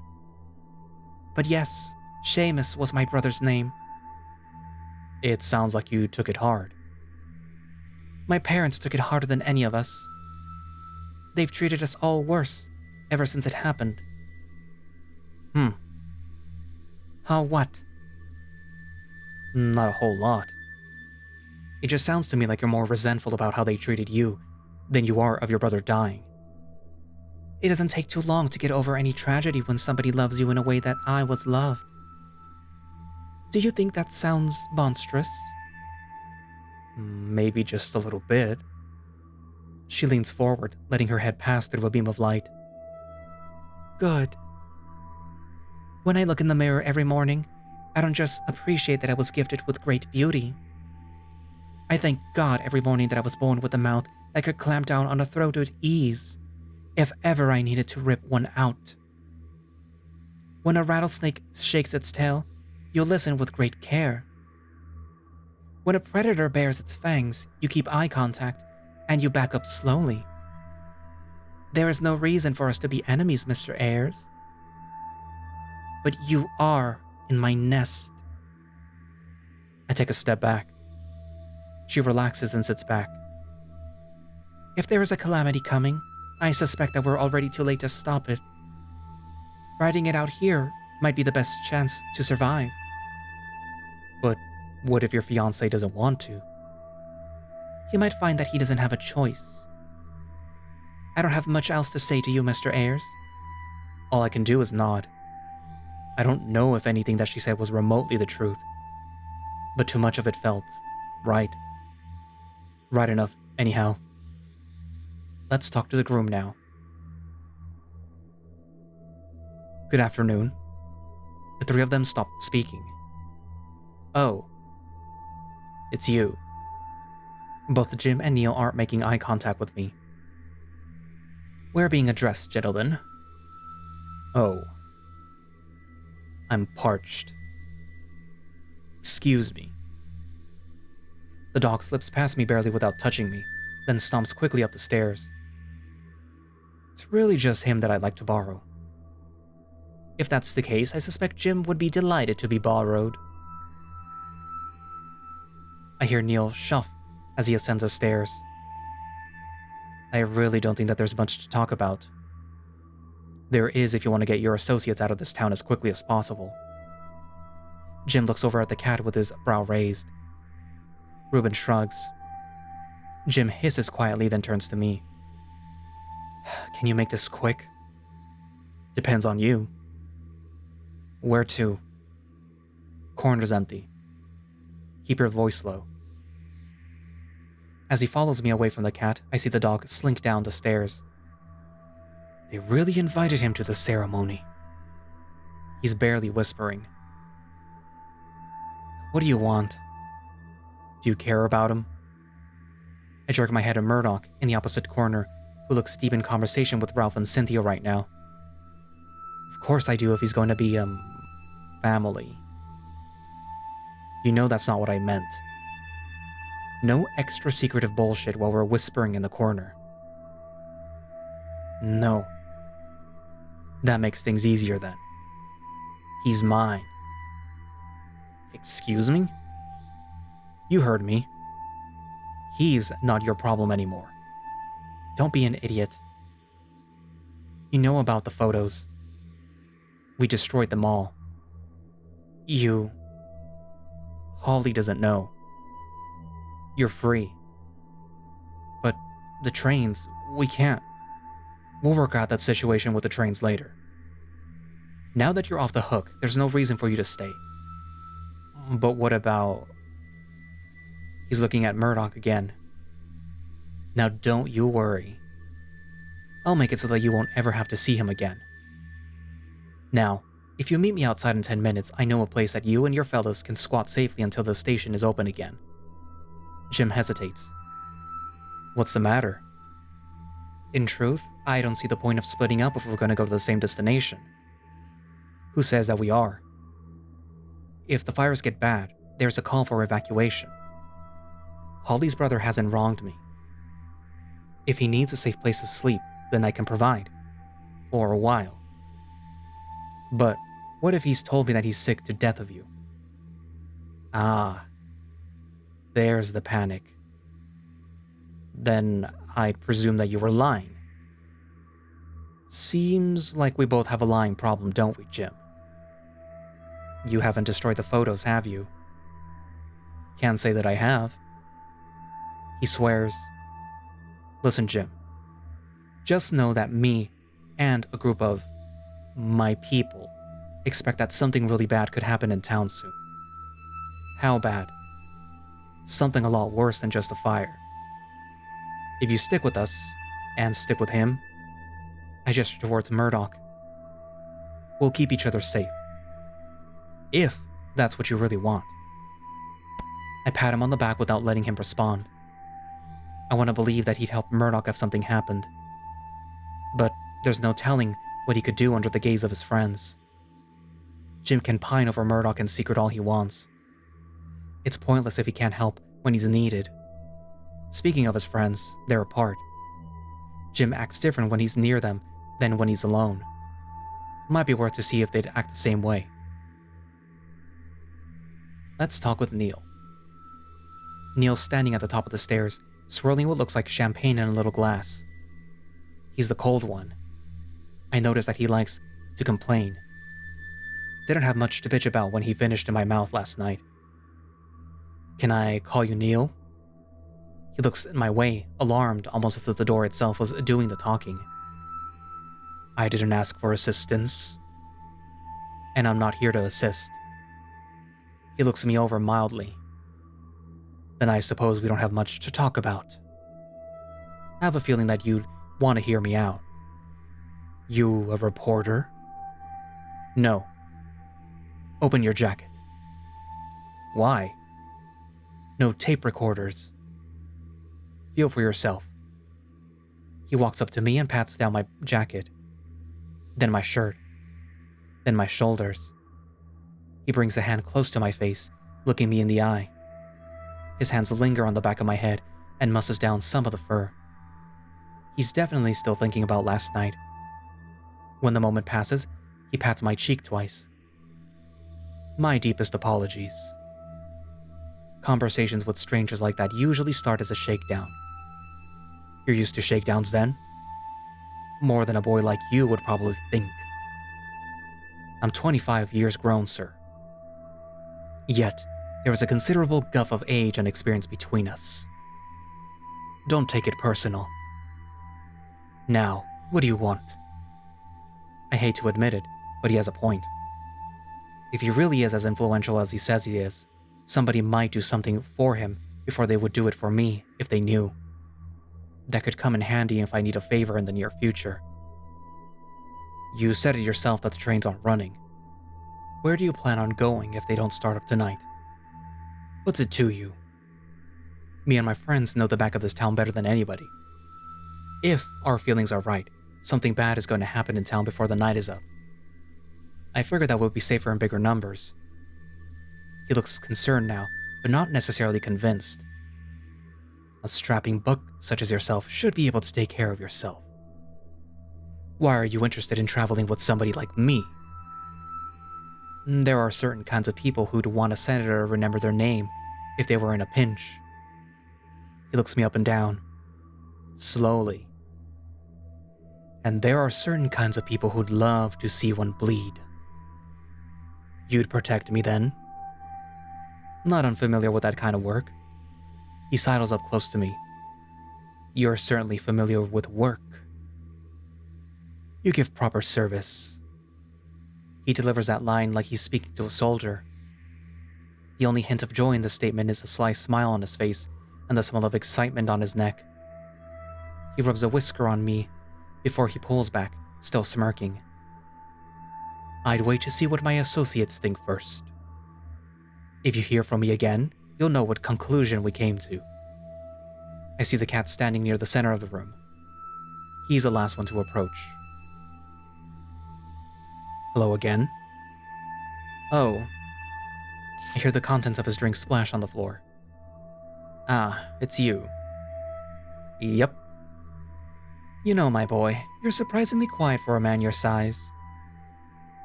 But yes, Seamus was my brother's name. It sounds like you took it hard. My parents took it harder than any of us. They've treated us all worse ever since it happened. How what? Not a whole lot. It just sounds to me like you're more resentful about how they treated you than you are of your brother dying. It doesn't take too long to get over any tragedy when somebody loves you in a way that I was loved. Do you think that sounds monstrous? Maybe just a little bit. She leans forward, letting her head pass through a beam of light. Good. When I look in the mirror every morning, I don't just appreciate that I was gifted with great beauty. I thank God every morning that I was born with a mouth that could clamp down on a throat with ease, if ever I needed to rip one out. When a rattlesnake shakes its tail, you'll listen with great care. When a predator bares its fangs, you keep eye contact, and you back up slowly. There is no reason for us to be enemies, Mr. Ayers. But you are in my nest. I take a step back. She relaxes and sits back. If there is a calamity coming, I suspect that we're already too late to stop it. Riding it out here might be the best chance to survive. But what if your fiancé doesn't want to? He might find that he doesn't have a choice. I don't have much else to say to you, Mr. Ayers. All I can do is nod. I don't know if anything that she said was remotely the truth, but too much of it felt right. Right enough, anyhow. Let's talk to the groom now. Good afternoon. The three of them stopped speaking. Oh. It's you. Both Jim and Neil aren't making eye contact with me. We're being addressed, gentlemen. Oh. I'm parched. Excuse me. The dog slips past me barely without touching me, then stomps quickly up the stairs. It's really just him that I'd like to borrow. If that's the case, I suspect Jim would be delighted to be borrowed. I hear Neil shuff as he ascends the stairs. I really don't think that there's much to talk about. There is if you want to get your associates out of this town as quickly as possible. Jim looks over at the cat with his brow raised. Reuben shrugs. Jim hisses quietly, then turns to me. Can you make this quick? Depends on you. Where to? Corner's empty. Keep your voice low. As he follows me away from the cat, I see the dog slink down the stairs. They really invited him to the ceremony. He's barely whispering. What do you want? Do you care about him? I jerk my head at Murdoch in the opposite corner, who looks deep in conversation with Ralph and Cynthia right now. Of course I do if he's going to be, family. You know that's not what I meant. No extra secretive bullshit while we're whispering in the corner. No. That makes things easier then. He's mine. Excuse me? You heard me. He's not your problem anymore. Don't be an idiot. You know about the photos. We destroyed them all. Holly doesn't know. You're free. But the trains, we can't. We'll work out that situation with the trains later. Now that you're off the hook, there's no reason for you to stay. But what about... He's looking at Murdoch again. Now don't you worry. I'll make it so that you won't ever have to see him again. Now, if you meet me outside in 10 minutes, I know a place that you and your fellas can squat safely until the station is open again. Jim hesitates. What's the matter? In truth, I don't see the point of splitting up if we're going to go to the same destination. Who says that we are? If the fires get bad, there's a call for evacuation. Holly's brother hasn't wronged me. If he needs a safe place to sleep, then I can provide. For a while. But what if he's told me that he's sick to death of you? Ah. There's the panic. Then I presume that you were lying. Seems like we both have a lying problem, don't we, Jim? You haven't destroyed the photos, have you? Can't say that I have. He swears. Listen, Jim. Just know that me and a group of my people expect that something really bad could happen in town soon. How bad? Something a lot worse than just a fire. If you stick with us, and stick with him, I gesture towards Murdoch, we'll keep each other safe. If that's what you really want. I pat him on the back without letting him respond. I want to believe that he'd help Murdoch if something happened. But there's no telling what he could do under the gaze of his friends. Jim can pine over Murdoch in secret all he wants. It's pointless if he can't help when he's needed. Speaking of his friends, they're apart. Jim acts different when he's near them than when he's alone. Might be worth to see if they'd act the same way. Let's talk with Neil. Neil's standing at the top of the stairs, swirling what looks like champagne in a little glass. He's the cold one. I notice that he likes to complain. Didn't have much to bitch about when he finished in my mouth last night. Can I call you Neil? He looks my way, alarmed, almost as if the door itself was doing the talking. I didn't ask for assistance. And I'm not here to assist. He looks me over mildly. Then I suppose we don't have much to talk about. I have a feeling that you'd want to hear me out. You a reporter? No. Open your jacket. Why? No tape recorders. Feel for yourself. He walks up to me and pats down my jacket. Then my shirt. Then my shoulders. He brings a hand close to my face, looking me in the eye. His hands linger on the back of my head and musses down some of the fur. He's definitely still thinking about last night. When the moment passes, he pats my cheek twice. My deepest apologies. Conversations with strangers like that usually start as a shakedown. You're used to shakedowns then? More than a boy like you would probably think. I'm 25 years grown, sir. Yet, there is a considerable gulf of age and experience between us. Don't take it personal. Now, what do you want? I hate to admit it, but he has a point. If he really is as influential as he says he is, somebody might do something for him before they would do it for me if they knew. That could come in handy if I need a favor in the near future. You said it yourself that the trains aren't running. Where do you plan on going if they don't start up tonight? What's it to you? Me and my friends know the back of this town better than anybody. If our feelings are right, something bad is going to happen in town before the night is up. I figured that we'll be safer in bigger numbers. He looks concerned now, but not necessarily convinced. A strapping buck such as yourself should be able to take care of yourself. Why are you interested in traveling with somebody like me? There are certain kinds of people who'd want a senator to remember their name if they were in a pinch. He looks me up and down, slowly. And there are certain kinds of people who'd love to see one bleed. You'd protect me then? Not unfamiliar with that kind of work. He sidles up close to me. You're certainly familiar with work. You give proper service. He delivers that line like he's speaking to a soldier. The only hint of joy in the statement is a sly smile on his face and the smell of excitement on his neck. He rubs a whisker on me before he pulls back, still smirking. I'd wait to see what my associates think first. If you hear from me again, you'll know what conclusion we came to. I see the cat standing near the center of the room. He's the last one to approach. Hello again? Oh. I hear the contents of his drink splash on the floor. Ah, it's you. Yep. You know, my boy, you're surprisingly quiet for a man your size.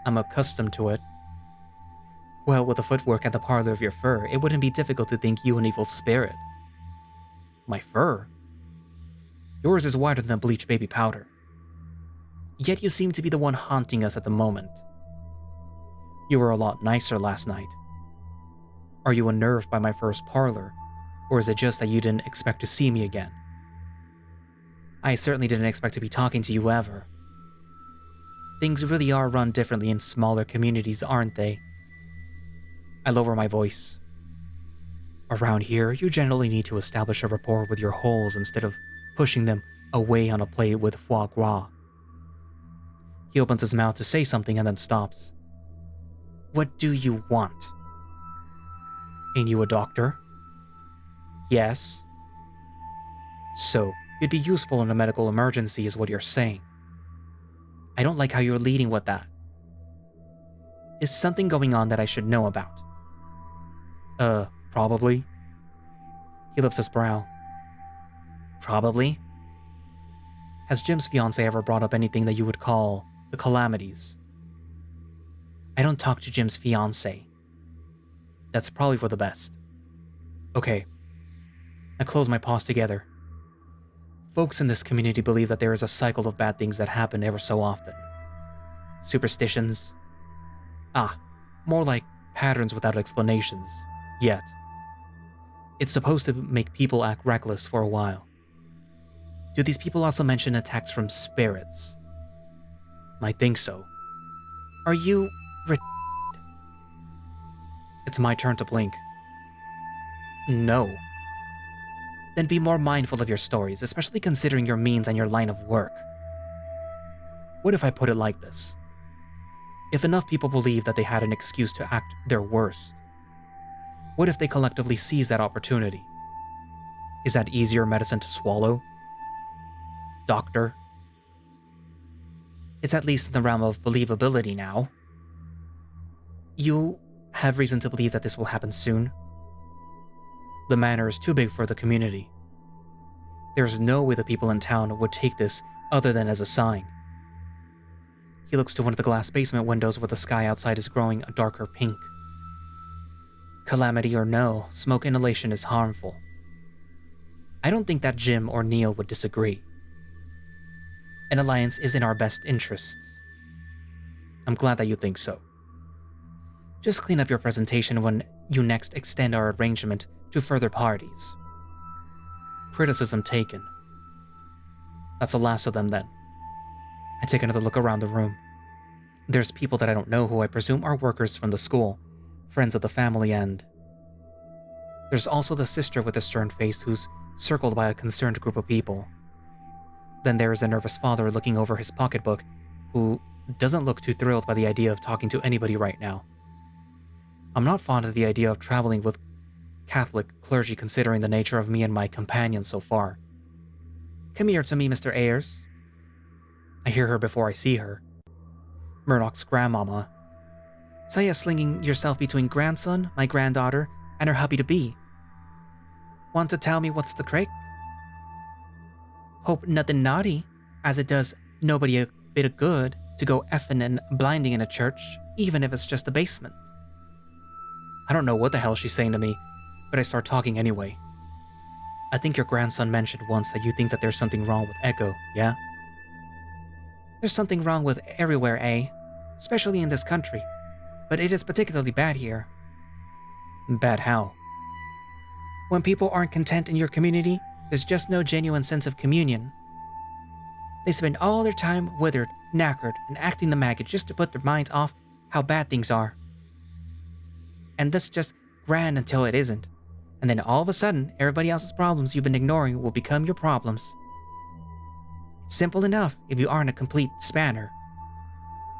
I'm accustomed to it. Well, with the footwork and the parlor of your fur, it wouldn't be difficult to think you an evil spirit. My fur? Yours is whiter than bleached baby powder. Yet you seem to be the one haunting us at the moment. You were a lot nicer last night. Are you unnerved by my first parlor, or is it just that you didn't expect to see me again? I certainly didn't expect to be talking to you ever. Things really are run differently in smaller communities, aren't they? I lower my voice. Around here, you generally need to establish a rapport with your holes instead of pushing them away on a plate with foie gras. He opens his mouth to say something and then stops. What do you want? Ain't you a doctor? Yes. So, you'd be useful in a medical emergency is what you're saying. I don't like how you're leading with that. Is something going on that I should know about? Probably. He lifts his brow. Probably? Has Jim's fiancé ever brought up anything that you would call the calamities? I don't talk to Jim's fiancé. That's probably for the best. Okay. I close my paws together. Folks in this community believe that there is a cycle of bad things that happen ever so often. Superstitions. More like patterns without explanations. Yet. It's supposed to make people act reckless for a while. Do these people also mention attacks from spirits? I think so. Are you It's my turn to blink. No. Then be more mindful of your stories, especially considering your means and your line of work. What if I put it like this? If enough people believe that they had an excuse to act their worst, what if they collectively seize that opportunity? Is that easier medicine to swallow? Doctor? It's at least in the realm of believability now. You have reason to believe that this will happen soon. The manor is too big for the community. There's no way the people in town would take this other than as a sign. He looks to one of the glass basement windows where the sky outside is growing a darker pink. Calamity or no, smoke inhalation is harmful. I don't think that Jim or Neil would disagree. An alliance is in our best interests. I'm glad that you think so. Just clean up your presentation when you next extend our arrangement to further parties. Criticism taken. That's the last of them then. I take another look around the room. There's people that I don't know who I presume are workers from the school, friends of the family, and there's also the sister with a stern face who's circled by a concerned group of people. Then there is a nervous father looking over his pocketbook who doesn't look too thrilled by the idea of talking to anybody right now. I'm not fond of the idea of traveling with Catholic clergy considering the nature of me and my companions so far. Come here to me, Mr. Ayers. I hear her before I see her. Murdoch's grandmama. So you slinging yourself between grandson, my granddaughter, and her hubby-to-be. Want to tell me what's the crack? Hope nothing naughty, as it does nobody a bit of good to go effing and blinding in a church, even if it's just the basement. I don't know what the hell she's saying to me, but I start talking anyway. I think your grandson mentioned once that you think that there's something wrong with Echo, yeah? There's something wrong with everywhere, eh? Especially in this country. But it is particularly bad here. Bad how? When people aren't content in your community, there's just no genuine sense of communion. They spend all their time withered, knackered, and acting the maggot just to put their minds off how bad things are. And that's just grand until it isn't. And then all of a sudden, everybody else's problems you've been ignoring will become your problems. It's simple enough if you aren't a complete spanner.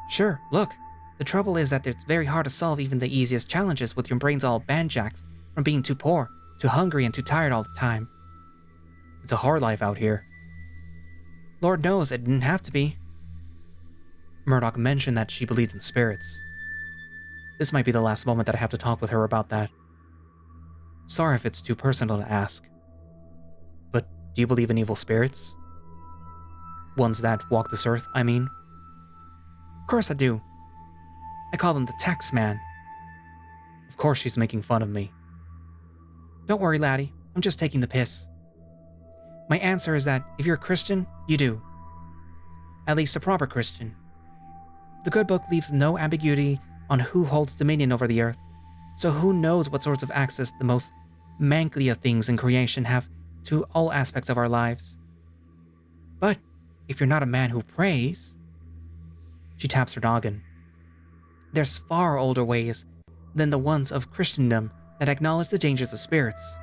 Sure, look, the trouble is that it's very hard to solve even the easiest challenges with your brains all banjaxed from being too poor, too hungry, and too tired all the time. It's a hard life out here. Lord knows it didn't have to be. Murdoch mentioned that she believes in spirits. This might be the last moment that I have to talk with her about that. Sorry if it's too personal to ask. But do you believe in evil spirits? Ones that walk this earth, I mean? Of course I do. I call them the tax man. Of course she's making fun of me. Don't worry, laddie. I'm just taking the piss. My answer is that if you're a Christian, you do. At least a proper Christian. The good book leaves no ambiguity on who holds dominion over the earth, so who knows what sorts of access the most manky of things in creation have to all aspects of our lives. But if you're not a man who prays, she taps her noggin. There's far older ways than the ones of Christendom that acknowledge the dangers of spirits.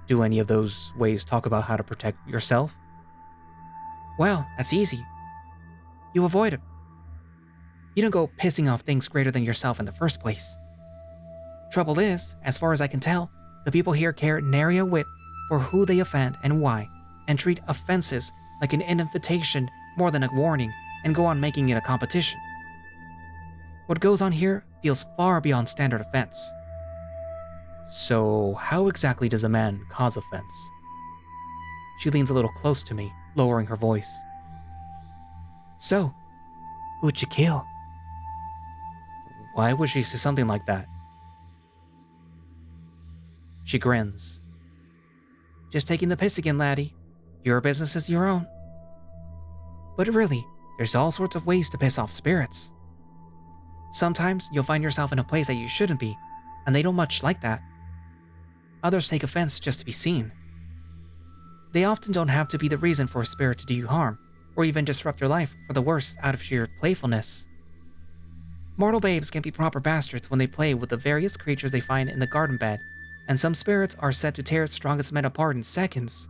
Do any of those ways talk about how to protect yourself? Well, that's easy. You avoid it. You don't go pissing off things greater than yourself in the first place. Trouble is, as far as I can tell, the people here care nary a whit for who they offend and why, and treat offenses like an invitation more than a warning, and go on making it a competition. What goes on here feels far beyond standard offense. So, how exactly does a man cause offense? She leans a little close to me, lowering her voice. So, who'd you kill? Why would she say something like that? She grins. Just taking the piss again, laddie. Your business is your own. But really, there's all sorts of ways to piss off spirits. Sometimes you'll find yourself in a place that you shouldn't be, and they don't much like that. Others take offense just to be seen. They often don't have to be the reason for a spirit to do you harm, or even disrupt your life for the worse out of sheer playfulness. Mortal babes can be proper bastards when they play with the various creatures they find in the garden bed, and some spirits are said to tear strongest men apart in seconds.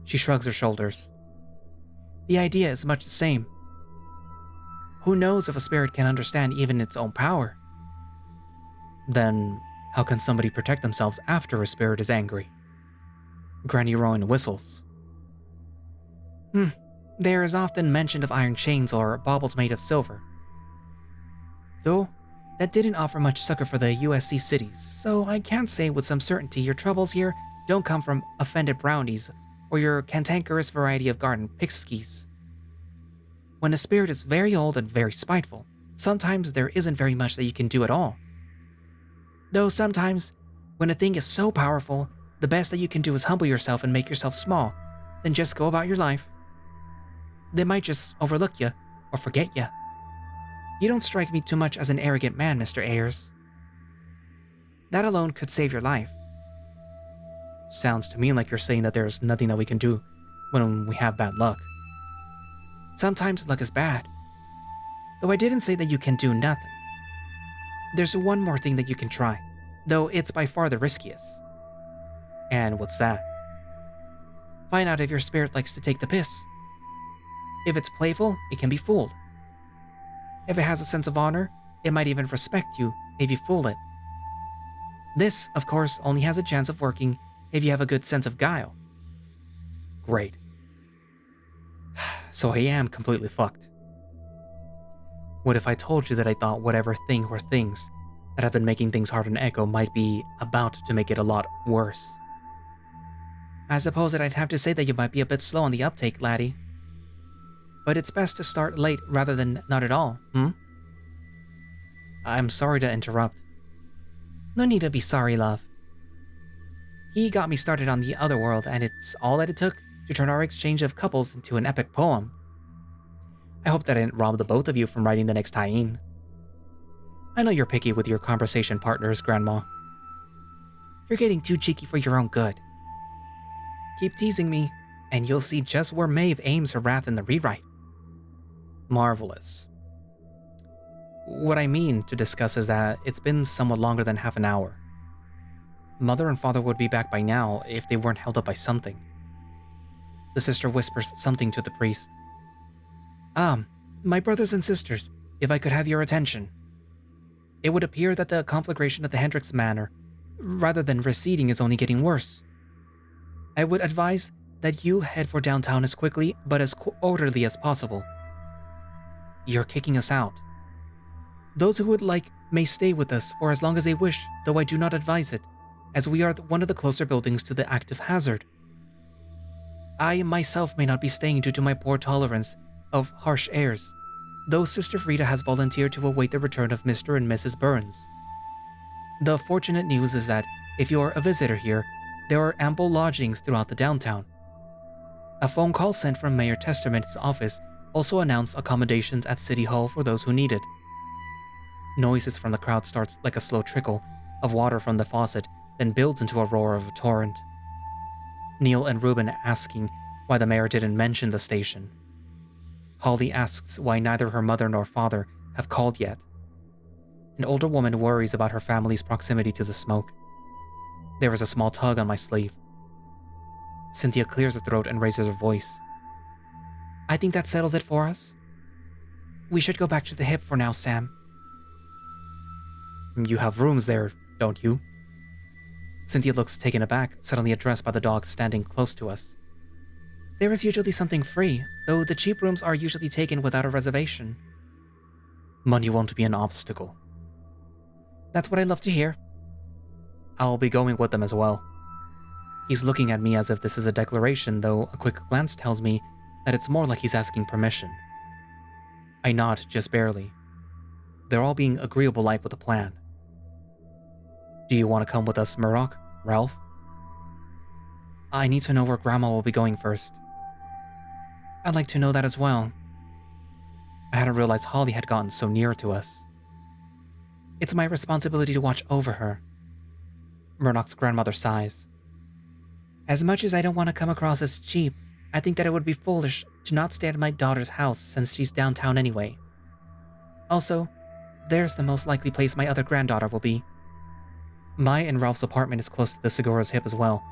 She shrugs her shoulders. The idea is much the same. Who knows if a spirit can understand even its own power? Then, how can somebody protect themselves after a spirit is angry? Granny Rowan whistles. There is often mention of iron chains or baubles made of silver. Though, that didn't offer much succor for the USC cities, so I can't say with some certainty your troubles here don't come from offended brownies or your cantankerous variety of garden pixies. When a spirit is very old and very spiteful, sometimes there isn't very much that you can do at all. Though sometimes, when a thing is so powerful, the best that you can do is humble yourself and make yourself small, then just go about your life. They might just overlook you or forget you. You don't strike me too much as an arrogant man, Mr. Ayers. That alone could save your life. Sounds to me like you're saying that there's nothing that we can do when we have bad luck. Sometimes luck is bad. Though I didn't say that you can do nothing. There's one more thing that you can try, though it's by far the riskiest. And what's that? Find out if your spirit likes to take the piss. If it's playful, it can be fooled. If it has a sense of honor, it might even respect you if you fool it. This, of course, only has a chance of working if you have a good sense of guile. Great. So I am completely fucked. What if I told you that I thought whatever thing or things that have been making things hard on Echo might be about to make it a lot worse? I suppose that I'd have to say that you might be a bit slow on the uptake, laddie. But it's best to start late rather than not at all, I'm sorry to interrupt. No need to be sorry, love. He got me started on the other world, and it's all that it took to turn our exchange of couples into an epic poem. I hope that I didn't rob the both of you from writing the next tie-in. I know you're picky with your conversation partners, Grandma. You're getting too cheeky for your own good. Keep teasing me, and you'll see just where Maeve aims her wrath in the rewrite. Marvelous. What I mean to discuss is that it's been somewhat longer than half an hour. Mother and Father would be back by now if they weren't held up by something. The sister whispers something to the priest. My brothers and sisters, if I could have your attention. It would appear that the conflagration at the Hendrick's Manor, rather than receding, is only getting worse. I would advise that you head for downtown as quickly but as orderly as possible. You're kicking us out. Those who would like may stay with us for as long as they wish, though I do not advise it, as we are one of the closer buildings to the active hazard. I myself may not be staying due to my poor tolerance of harsh airs, though Sister Frida has volunteered to await the return of Mr. and Mrs. Burns. The fortunate news is that if you are a visitor here, there are ample lodgings throughout the downtown. A phone call sent from Mayor Testament's office also announced accommodations at City Hall for those who need it. Noises from the crowd starts like a slow trickle of water from the faucet, then builds into a roar of a torrent. Neil and Ruben asking why the mayor didn't mention the station. Holly asks why neither her mother nor father have called yet. An older woman worries about her family's proximity to the smoke. There is a small tug on my sleeve. Cynthia clears her throat and raises her voice. I think that settles it for us. We should go back to the hip for now, Sam. You have rooms there, don't you? Cynthia looks taken aback, suddenly addressed by the dog standing close to us. There is usually something free, though the cheap rooms are usually taken without a reservation. Money won't be an obstacle. That's what I love to hear. I'll be going with them as well. He's looking at me as if this is a declaration, though a quick glance tells me that it's more like he's asking permission. I nod, just barely. They're all being agreeable-like with the plan. Do you want to come with us, Murdoch? Ralph? I need to know where Grandma will be going first. I'd like to know that as well. I hadn't realized Holly had gotten so near to us. It's my responsibility to watch over her. Murdoch's grandmother sighs. As much as I don't want to come across as cheap, I think that it would be foolish to not stay at my daughter's house since she's downtown anyway. Also, there's the most likely place my other granddaughter will be. My and Ralph's apartment is close to the Segura's hip as well,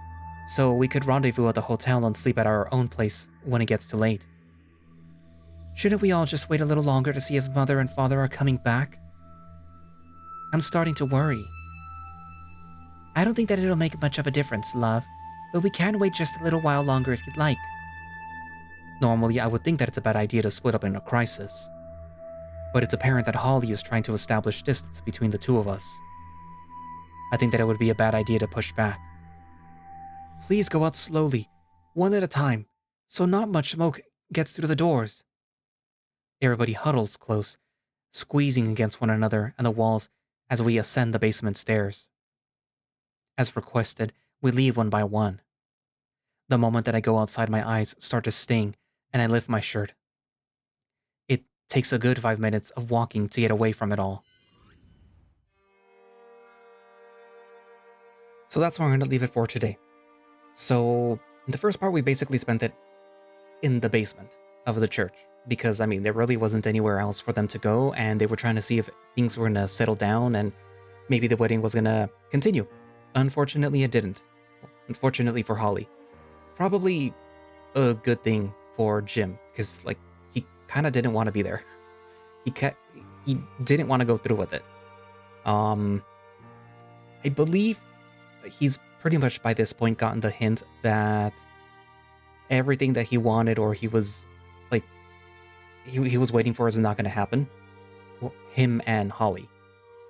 so we could rendezvous at the hotel and sleep at our own place when it gets too late. Shouldn't we all just wait a little longer to see if Mother and Father are coming back? I'm starting to worry. I don't think that it'll make much of a difference, love, but we can wait just a little while longer if you'd like. Normally, I would think that it's a bad idea to split up in a crisis, but it's apparent that Holly is trying to establish distance between the two of us. I think that it would be a bad idea to push back. Please go out slowly, one at a time, so not much smoke gets through the doors. Everybody huddles close, squeezing against one another and the walls as we ascend the basement stairs. As requested, we leave one by one. The moment that I go outside, my eyes start to sting and I lift my shirt. It takes a good 5 minutes of walking to get away from it all. So that's where I'm going to leave it for today. So, in the first part, we basically spent it in the basement of the church because, I mean, there really wasn't anywhere else for them to go, and they were trying to see if things were going to settle down and maybe the wedding was going to continue. Unfortunately, it didn't. Unfortunately for Holly. Probably a good thing for Jim because, like, he kind of didn't want to be there. He didn't want to go through with it. I believe he's pretty much by this point gotten the hint that everything that he wanted or he was like he was waiting for is not going to happen. Well, him and Holly.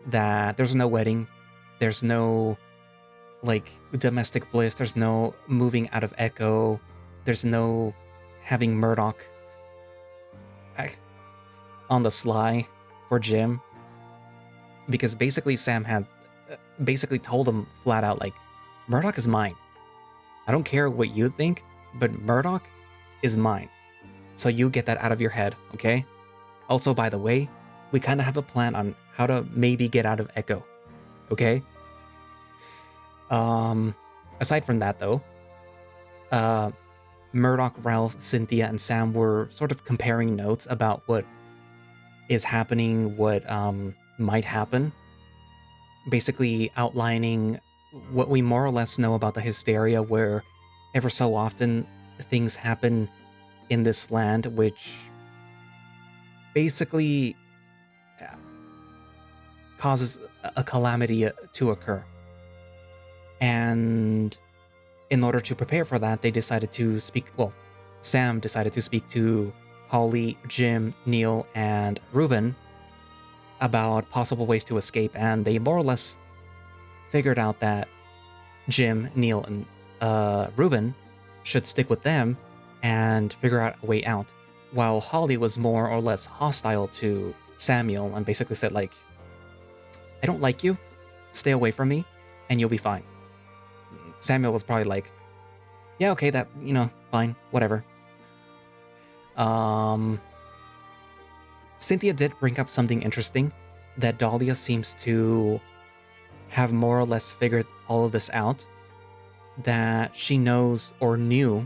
That there's no wedding, there's no like domestic bliss, there's no moving out of Echo, there's no having Murdoch on the sly for Jim. Because basically Sam had basically told him flat out, like, Murdoch is mine. I don't care what you think, but Murdoch is mine. So you get that out of your head, okay? Also, by the way, we kind of have a plan on how to maybe get out of Echo, okay? Aside from that, though, Murdoch, Ralph, Cynthia, and Sam were sort of comparing notes about what is happening, what might happen. Basically outlining what we more or less know about the hysteria, where ever so often things happen in this land which basically causes a calamity to occur. And in order to prepare for that, they decided to speak, well, Sam decided to speak to Holly, Jim, Neil, and Ruben about possible ways to escape, and they more or less figured out that Jim, Neil, and Ruben should stick with them and figure out a way out, while Holly was more or less hostile to Samuel and basically said, like, I don't like you, stay away from me, and you'll be fine. Samuel was probably like, yeah, okay, that, fine, whatever. Cynthia did bring up something interesting, that Dahlia seems to have more or less figured all of this out, that she knows or knew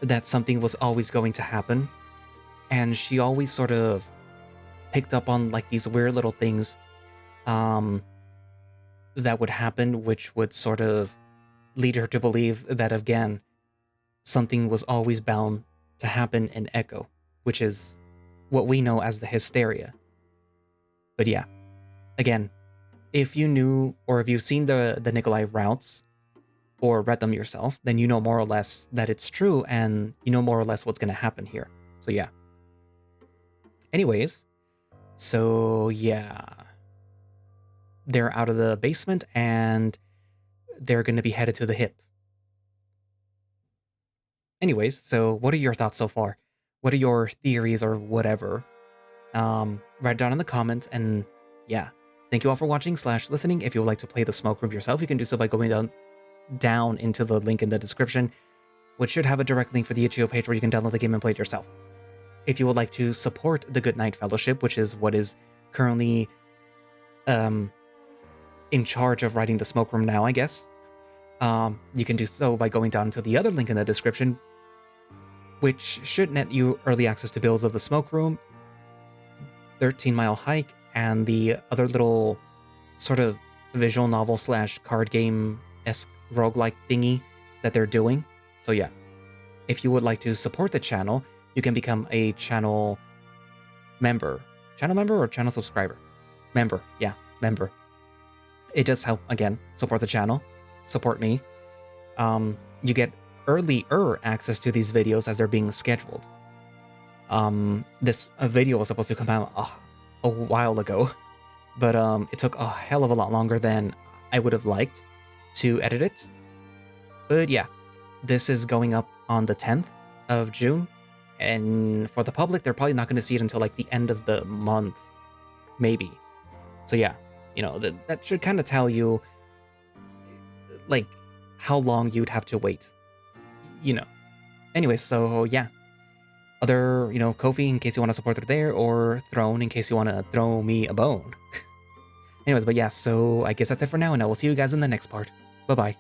that something was always going to happen, and she always sort of picked up on like these weird little things that would happen, which would sort of lead her to believe that, again, something was always bound to happen in Echo, which is what we know as the hysteria. But yeah, again, if you knew or if you've seen the Nikolai routes or read them yourself, then you know more or less that it's true and you know more or less what's going to happen here. So yeah. Anyways, so yeah. They're out of the basement and they're going to be headed to the hip. Anyways, so what are your thoughts so far? What are your theories or whatever? Write it down in the comments, and yeah. Thank you all for watching / listening. If you would like to play the Smoke Room yourself, you can do so by going down into the link in the description, which should have a direct link for the itch.io page where you can download the game and play it yourself. If you would like to support the Goodnight Fellowship, which is what is currently in charge of writing the Smoke Room now, I guess, you can do so by going down to the other link in the description, which should net you early access to builds of the Smoke Room, 13 Mile Hike, and the other little sort of visual novel / card game-esque roguelike thingy that they're doing. So yeah, if you would like to support the channel, you can become a channel member. Channel member or channel subscriber? Member, yeah, member. It does help, again, support the channel, support me. You get earlier access to these videos as they're being scheduled. This video was supposed to come out a while ago, but it took a hell of a lot longer than I would have liked to edit it. But yeah, this is going up on the 10th of June. And for the public, they're probably not going to see it until like the end of the month, maybe. So yeah, that should kind of tell you like how long you'd have to wait. Anyway, so yeah. Other, Ko-fi in case you want to support it there, or Throne in case you want to throw me a bone. Anyways, but yeah, so I guess that's it for now, and I will see you guys in the next part. Bye-bye.